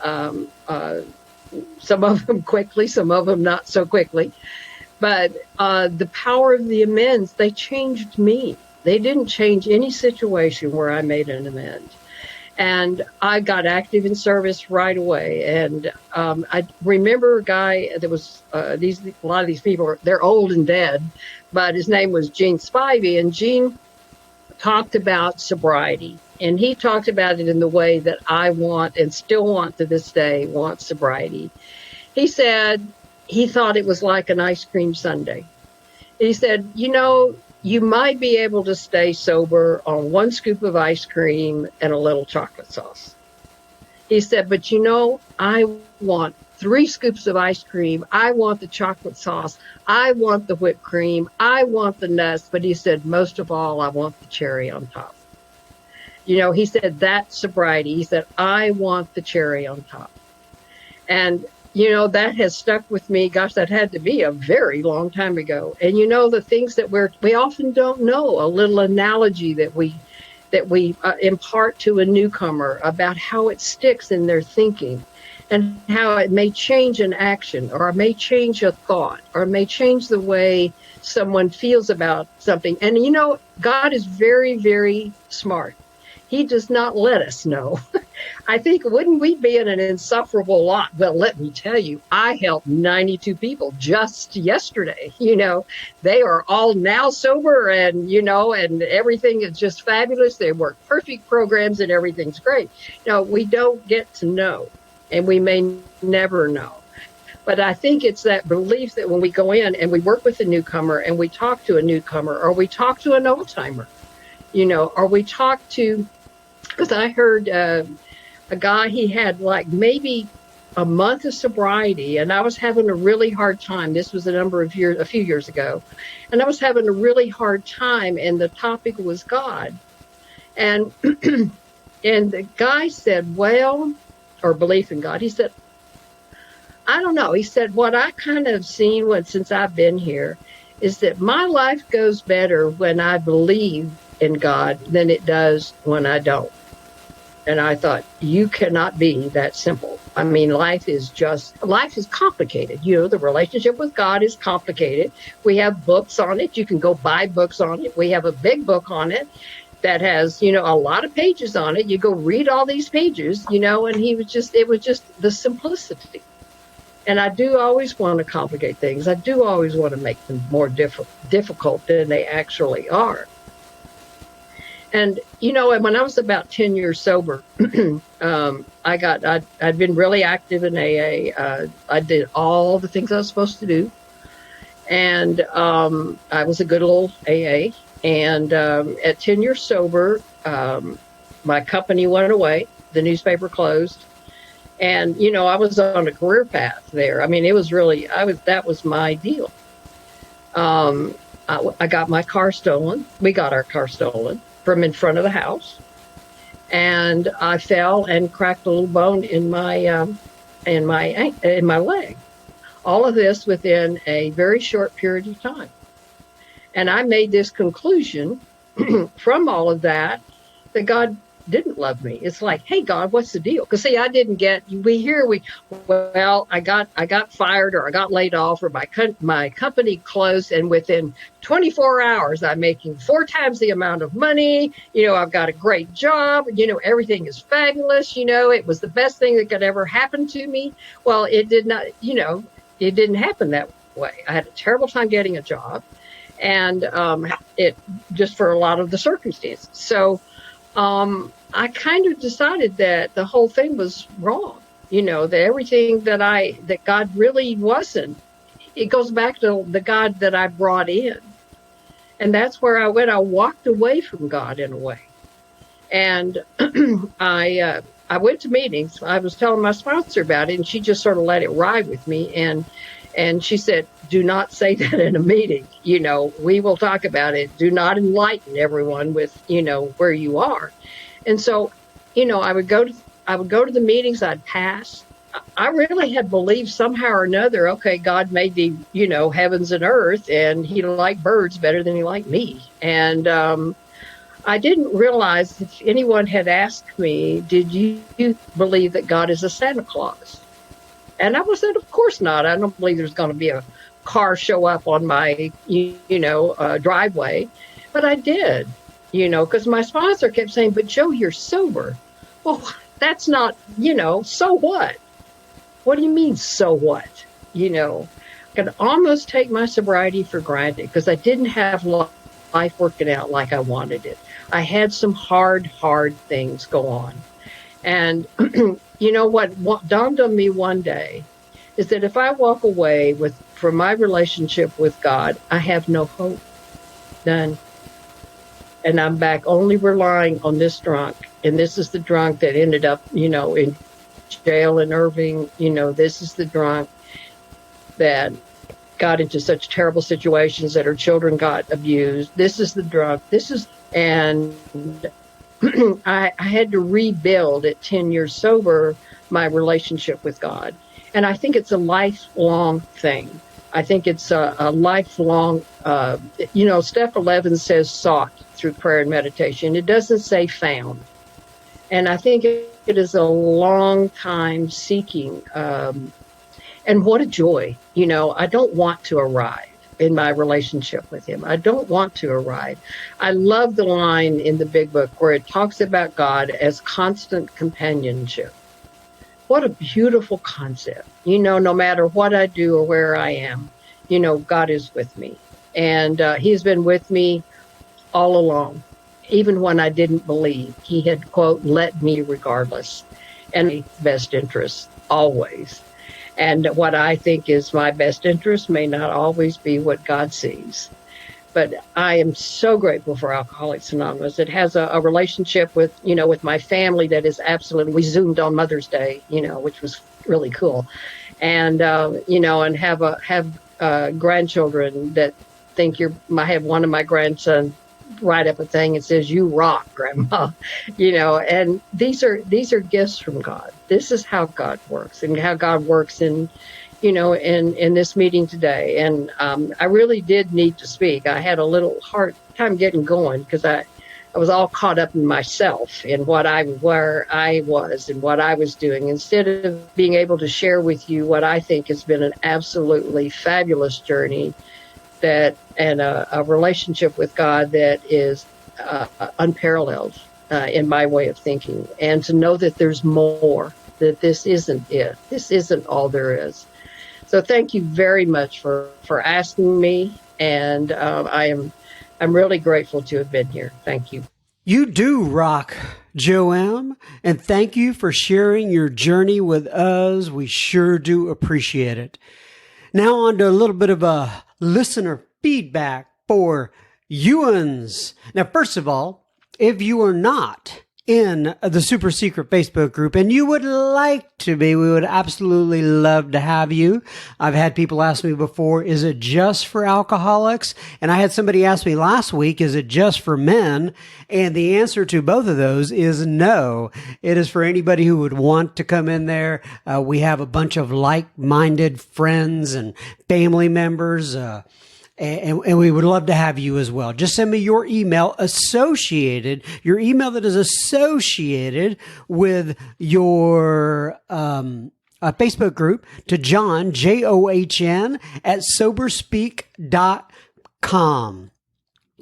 some of them quickly, some of them not so quickly. But the power of the amends, they changed me. They didn't change any situation where I made an amend. And I got active in service right away. And I remember a guy that was a lot of these people, they're old and dead, but his name was Gene Spivey. And Gene talked about sobriety. And he talked about it in the way that I want and still want to this day, want sobriety. He said he thought it was like an ice cream sundae. He said, you might be able to stay sober on 1 scoop of ice cream and a little chocolate sauce. He said, but I want 3 scoops of ice cream. I want the chocolate sauce. I want the whipped cream. I want the nuts. But he said, most of all, I want the cherry on top. He said, that's sobriety. He said, I want the cherry on top. And that has stuck with me. Gosh, that had to be a very long time ago. And the things that we often don't know, a little analogy that we impart to a newcomer about how it sticks in their thinking and how it may change an action, or it may change a thought, or it may change the way someone feels about something. And God is very, very smart. He does not let us know. I think, wouldn't we be in an insufferable lot? Well, let me tell you, I helped 92 people just yesterday. They are all now sober, and, and everything is just fabulous. They work perfect programs and everything's great. We don't get to know, and we may never know. But I think it's that belief that when we go in and we work with a newcomer and we talk to a newcomer, or we talk to an old timer, or we talk to, because I heard a guy, he had like maybe a month of sobriety, and I was having a really hard time. This was a few years ago, and I was having a really hard time, and the topic was God. And and the guy said, or belief in God. He said, I don't know. He said, what I kind of seen since I've been here is that my life goes better when I believe in God than it does when I don't. And I thought, you cannot be that simple. I mean, life is complicated. The relationship with God is complicated. We have books on it. You can go buy books on it. We have a big book on it that has, a lot of pages on it. You go read all these pages, and it was just the simplicity. And I do always want to complicate things. I do always want to make them more difficult than they actually are. And, when I was about 10 years sober, I'd been really active in AA. I did all the things I was supposed to do. And I was a good old AA. And at 10 years sober, my company went away. The newspaper closed. And, I was on a career path there. I mean, it was really, that was my deal. I got my car stolen. We got our car stolen from in front of the house, and I fell and cracked a little bone in my leg. All of this within a very short period of time. And I made this conclusion from all of that God didn't love me. It's like, hey, God, what's the deal? Because see, I didn't get. I got fired, or I got laid off, or my company closed, and within 24 hours, I'm making 4 times the amount of money. I've got a great job. Everything is fabulous. It was the best thing that could ever happen to me. Well, it did not. It didn't happen that way. I had a terrible time getting a job, and it just for a lot of the circumstances. So I kind of decided that the whole thing was wrong. That everything that God really wasn't. It goes back to the God that I brought in, and that's where I went. I walked away from God in a way, and I went to meetings. I was telling my sponsor about it, and she just sort of let it ride with me. And she said, do not say that in a meeting. We will talk about it. Do not enlighten everyone with, where you are. And so, I would go to the meetings. I'd pass. I really had believed somehow or another, okay, God made the, heavens and earth, and he liked birds better than he liked me. And I didn't realize if anyone had asked me, did you believe that God is a Santa Claus? And I said, of course not. I don't believe there's going to be a car show up on my, driveway. But I did, because my sponsor kept saying, but Joe, you're sober. Well, that's not, so what? What do you mean, so what? I could almost take my sobriety for granted because I didn't have life working out like I wanted it. I had some hard things go on. And what dawned on me one day is that if I walk away from my relationship with God, I have no hope. None. And I'm back only relying on this drunk. And this is the drunk that ended up, in jail in Irving. This is the drunk that got into such terrible situations that her children got abused. This is the drunk. And I had to rebuild at 10 years sober my relationship with God. And I think it's a lifelong thing. I think it's a lifelong, Step 11 says sought through prayer and meditation. It doesn't say found. And I think it is a long time seeking. And what a joy. I don't want to arrive in my relationship with him. I don't want to arrive. I love the line in the Big Book where it talks about God as constant companionship. What a beautiful concept. No matter what I do or where I am, God is with me. And he's been with me all along, even when I didn't believe. He had, quote, let me regardless. And best interest, always. And what I think is my best interest may not always be what God sees. But I am so grateful for Alcoholics Anonymous. It has a relationship with my family that is absolutely, we Zoomed on Mother's Day, which was really cool. And, and have grandchildren that think I have one of my grandsons write up a thing that says, you rock, Grandma, and these are gifts from God. This is how God works, and how God works in this meeting today. And I really did need to speak. I had a little hard time getting going because I was all caught up in myself and where I was and what I was doing, instead of being able to share with you what I think has been an absolutely fabulous journey and a relationship with God that is unparalleled in my way of thinking. And to know that there's more, that this isn't it. This isn't all there is. So thank you very much for asking me. And I'm really grateful to have been here. Thank you.
You do rock, Joanne, and thank you for sharing your journey with us. We sure do appreciate it. Now on to a little bit of a listener feedback for Ewans. Now, first of all, if you are not in the super secret Facebook group and you would like to be, we would absolutely love to have you. I've had people ask me before, is it just for alcoholics? And I had somebody ask me last week, is it just for men? And the answer to both of those is no. It is for anybody who would want to come in there. We have a bunch of like-minded friends and family members, and we would love to have you as well. Just send me your email your email that is associated with your Facebook group to John, John, at soberspeak.com.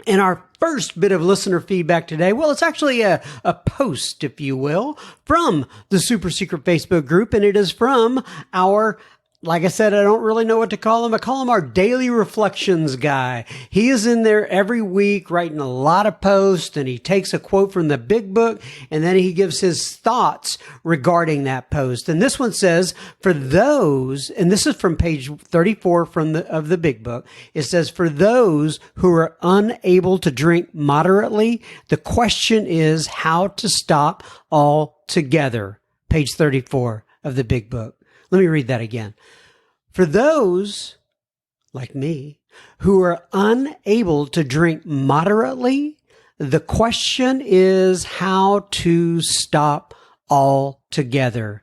And our first bit of listener feedback today, well, it's actually a post, if you will, from the super secret Facebook group, and it is from our, like I said, I don't really know what to call him. I call him our daily reflections guy. He is in there every week writing a lot of posts, and he takes a quote from the big book, and then he gives his thoughts regarding that post. And this one says, for those, and this is from page 34 of the big book, it says, for those who are unable to drink moderately, the question is how to stop altogether. Page 34 of the big book. Let me read that again. For those, like me, who are unable to drink moderately, the question is how to stop altogether.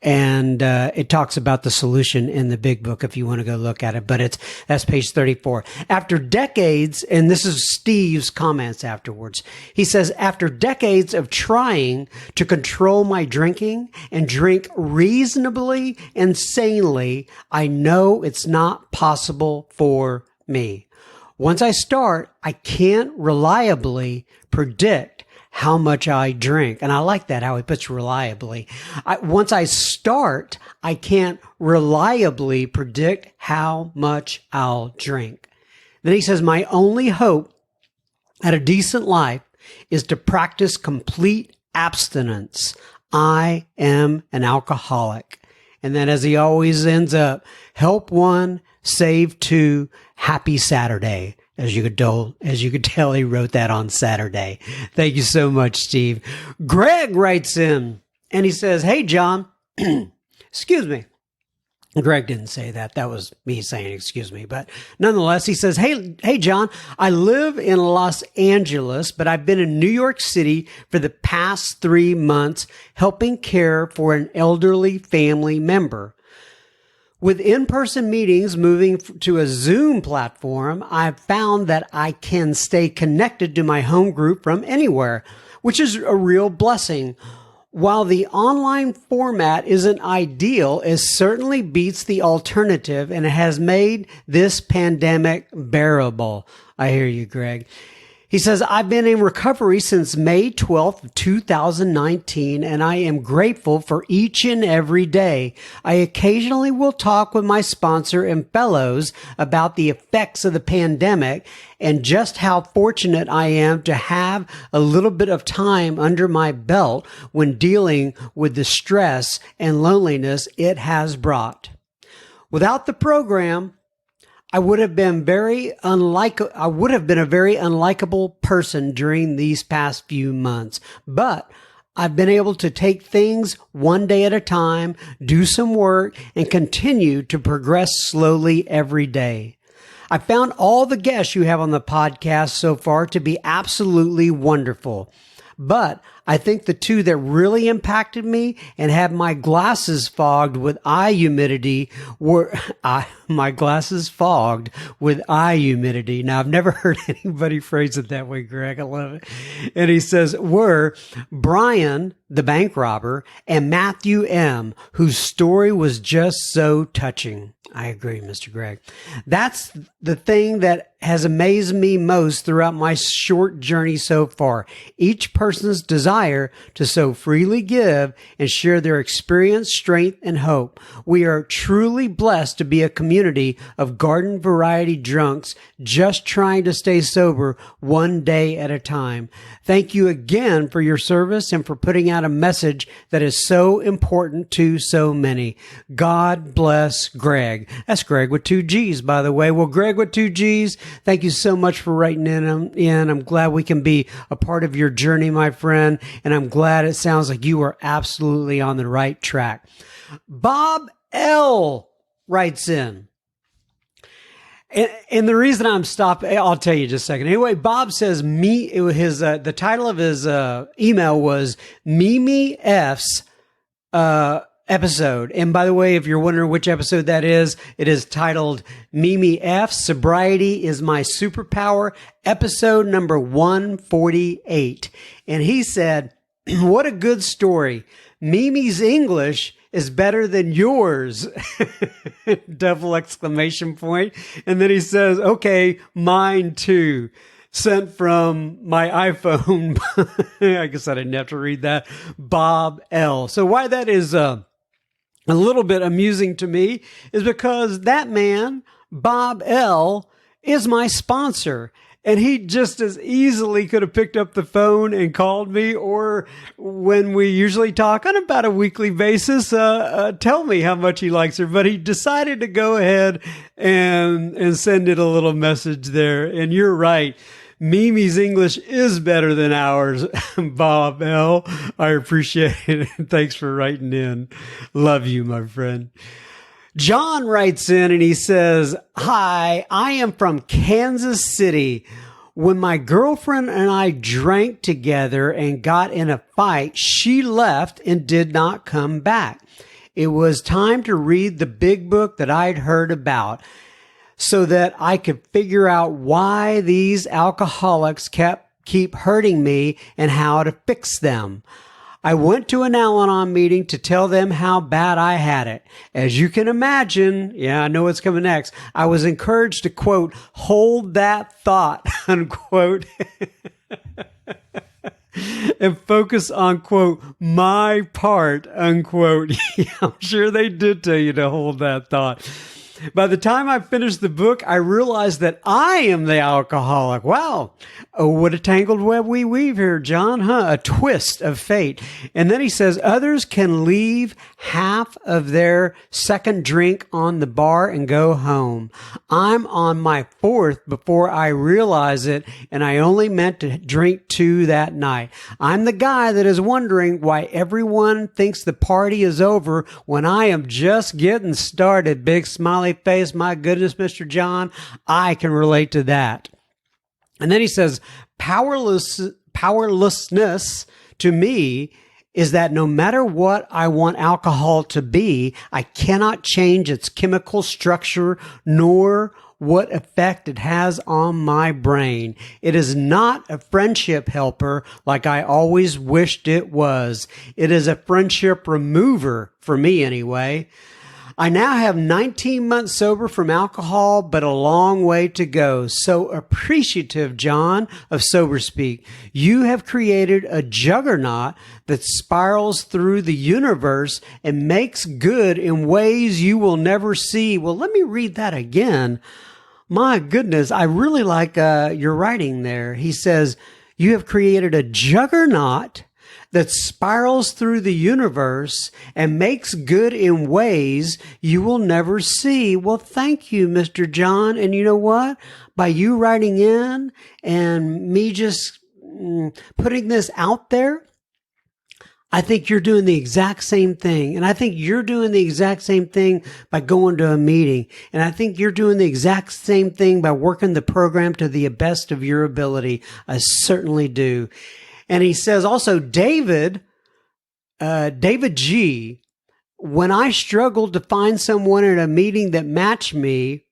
And it talks about the solution in the big book if you want to go look at it. But that's page 34. After decades, and this is Steve's comments afterwards. He says, after decades of trying to control my drinking and drink reasonably and sanely, I know it's not possible for me. Once I start, I can't reliably predict how much I drink. And I like that, how he puts reliably. Once I start, I can't reliably predict how much I'll drink. Then he says, my only hope at a decent life is to practice complete abstinence. I am an alcoholic. And then as he always ends up, help one, save two, happy Saturday. As you could tell, he wrote that on Saturday. Thank you so much, Steve. Greg writes in and he says, hey, John, excuse me. Greg didn't say that. That was me saying, excuse me. But nonetheless, he says, hey, John, I live in Los Angeles, but I've been in New York City for the past 3 months helping care for an elderly family member. With in-person meetings moving to a Zoom platform, I've found that I can stay connected to my home group from anywhere, which is a real blessing. While the online format isn't ideal, it certainly beats the alternative, and it has made this pandemic bearable. I hear you, Greg. He says, I've been in recovery since May 12th, 2019, and I am grateful for each and every day. I occasionally will talk with my sponsor and fellows about the effects of the pandemic and just how fortunate I am to have a little bit of time under my belt when dealing with the stress and loneliness it has brought. Without the program, I would have been a very unlikable person during these past few months, but I've been able to take things one day at a time, do some work, and continue to progress slowly every day. I found all the guests you have on the podcast so far to be absolutely wonderful, but I think the two that really impacted me and had my glasses fogged with eye humidity were my glasses fogged with eye humidity. Now, I've never heard anybody phrase it that way, Greg. I love it. And he says, were Brian, the bank robber, and Matthew M., whose story was just so touching. I agree, Mr. Greg. That's the thing that has amazed me most throughout my short journey so far. Each person's desire to so freely give and share their experience, strength, and hope. We are truly blessed to be a community of garden variety drunks just trying to stay sober one day at a time. Thank you again for your service and for putting out a message that is so important to so many. God bless Greg. That's Greg with 2 G's, by the way. Well, Greg with 2 G's, thank you so much for writing in. I'm glad we can be a part of your journey, my friend. and I'm glad it sounds like you are absolutely on the right track. Bob L. writes in. And the reason I'm stopping, I'll tell you in just a second. Anyway, Bob says the title of his email was Mimi F's episode. And by the way, if you're wondering which episode that is, it is titled Mimi F, Sobriety is My Superpower, episode number 148. And he said, what a good story. Mimi's English is better than yours. Double exclamation point. And then he says, okay, mine too. Sent from my iPhone. I guess I didn't have to read that. Bob L. So why that is a little bit amusing to me is because that man, Bob L., is my sponsor. And he just as easily could have picked up the phone and called me, or when we usually talk on about a weekly basis, tell me how much he likes her. But he decided to go ahead and send it a little message there. And you're right. Mimi's English is better than ours, Bob L. I appreciate it. Thanks for writing in. Love you, my friend. John writes in and he says, hi, I am from Kansas City. When my girlfriend and I drank together and got in a fight, she left and did not come back. It was time to read the big book that I'd heard about so that I could figure out why these alcoholics keep hurting me and how to fix them. I went to an Al-Anon meeting to tell them how bad I had it. As you can imagine, yeah, I know what's coming next, I was encouraged to, quote, hold that thought, unquote, and focus on, quote, my part, unquote. Yeah, I'm sure they did tell you to hold that thought. By the time I finished the book, I realized that I am the alcoholic. Wow. Oh, what a tangled web we weave here, John, huh? A twist of fate. And then he says, others can leave half of their second drink on the bar and go home. I'm on my fourth before I realize it, and I only meant to drink 2 that night. I'm the guy that is wondering why everyone thinks the party is over when I am just getting started. Big smiley face. My goodness, Mr. John, I can relate to that. And then he says, powerlessness to me is that no matter what I want alcohol to be, I cannot change its chemical structure nor what effect it has on my brain. It is not a friendship helper like I always wished it was. It is a friendship remover, for me anyway. I now have 19 months sober from alcohol, but a long way to go. So appreciative, John, of Sober Speak. You have created a juggernaut that spirals through the universe and makes good in ways you will never see. Well, let me read that again. My goodness, I really like your writing there. He says, you have created a juggernaut that spirals through the universe and makes good in ways you will never see. Well, thank you, Mr. John. And you know what? By you writing in and me just putting this out there, I think you're doing the exact same thing. And I think you're doing the exact same thing by going to a meeting. And I think you're doing the exact same thing by working the program to the best of your ability. I certainly do. And he says also, David G., when I struggled to find someone at a meeting that matched me,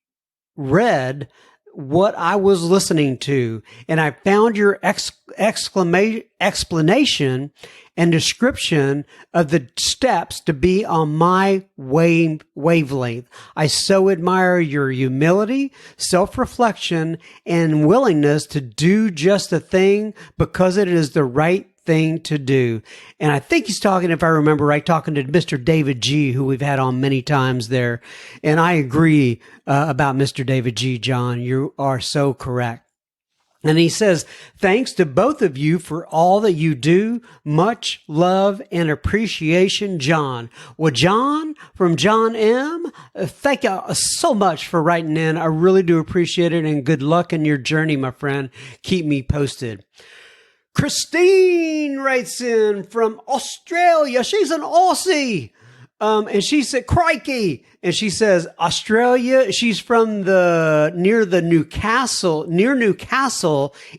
read what I was listening to, and I found your explanation and description of the steps to be on my wavelength. I so admire your humility, self-reflection, and willingness to do just the thing because it is the right thing to do. And I think he's talking, if I remember right, talking to Mr. David G., who we've had on many times there. And I agree about Mr. David G., John. You are so correct. And he says, thanks to both of you for all that you do. Much love and appreciation, John. Well, John from John M., thank you so much for writing in. I really do appreciate it, and good luck in your journey, my friend. Keep me posted. Christine writes in from Australia. She's an Aussie. And she said, crikey. And she says, Australia. She's from near Newcastle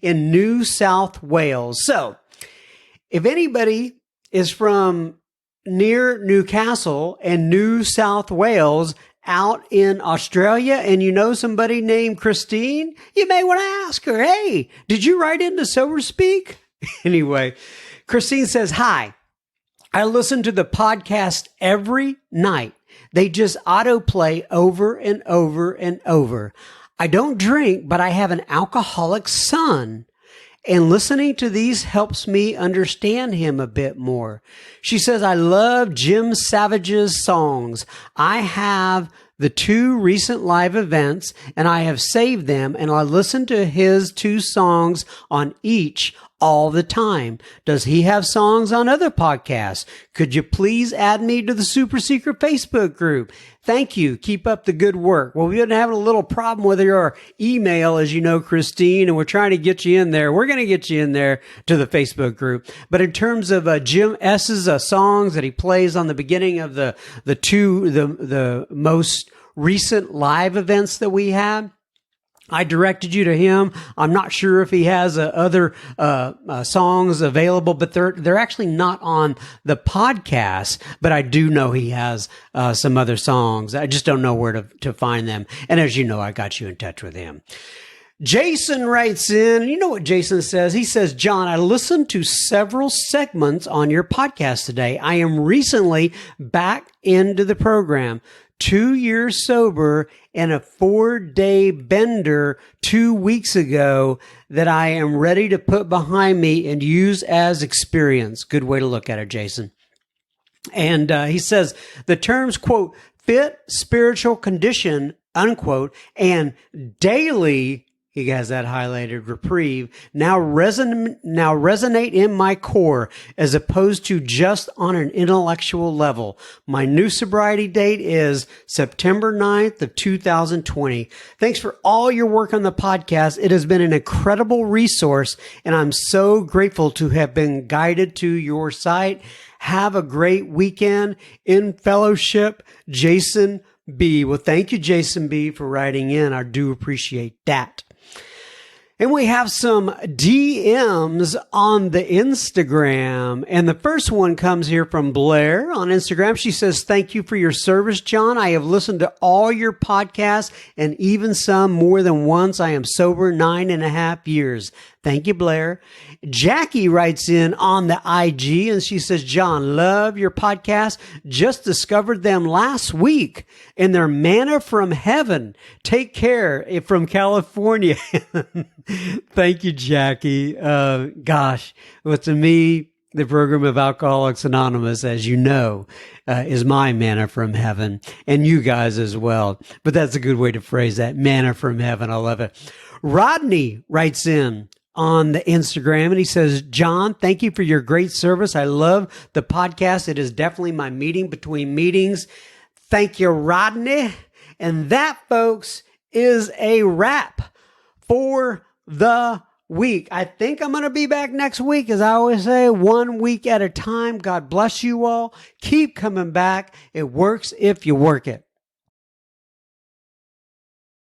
in New South Wales. So if anybody is from near Newcastle and New South Wales out in Australia and you know somebody named Christine, you may want to ask her, hey, did you write into Sober Speak? Anyway, Christine says, hi. I listen to the podcast every night. They just autoplay over and over and over. I don't drink, but I have an alcoholic son, and listening to these helps me understand him a bit more. She says, I love Jim Savage's songs. I have the 2 recent live events, and I have saved them, and I listen to his 2 songs on each all the time. Does he have songs on other podcasts? Could you please add me to the super secret Facebook group? Thank you. Keep up the good work. Well, we've been having a little problem with your email, as you know, Christine, and we're trying to get you in there. We're going to get you in there to the Facebook group. But in terms of Jim S's songs that he plays on the beginning of the most recent live events that we had, I directed you to him. I'm not sure if he has other songs available, but they're actually not on the podcast. But I do know he has some other songs. I just don't know where to find them. And as you know, I got you in touch with him. Jason writes in, you know what Jason says? He says, John, I listened to several segments on your podcast today. I am recently back into the program. 2 years sober and a 4-day bender 2 weeks ago that I am ready to put behind me and use as experience. Good way to look at it, Jason. And he says the terms, quote, fit spiritual condition, unquote, and daily, he has that highlighted, reprieve, now resonate in my core as opposed to just on an intellectual level. My new sobriety date is September 9th of 2020. Thanks for all your work on the podcast. It has been an incredible resource, and I'm so grateful to have been guided to your site. Have a great weekend in fellowship, Jason B. Well, thank you, Jason B., for writing in. I do appreciate that. And we have some DMs on the Instagram. And the first one comes here from Blair on Instagram. She says, thank you for your service, John. I have listened to all your podcasts and even some more than once. I am sober 9.5 years. Thank you, Blair. Jackie writes in on the IG and she says, John, love your podcast. Just discovered them last week and they're manna from heaven. Take care from California. Thank you, Jackie. Gosh, well, to me, the program of Alcoholics Anonymous, as you know, is my manna from heaven and you guys as well. But that's a good way to phrase that. Manna from heaven. I love it. Rodney writes in on the Instagram and he says, John, thank you for your great service. I love the podcast. It is definitely my meeting between meetings. Thank you, Rodney. And that, folks, is a wrap for the week. I think I'm going to be back next week. As I always say, 1 week at a time. God bless you all. Keep coming back. It works if you work it.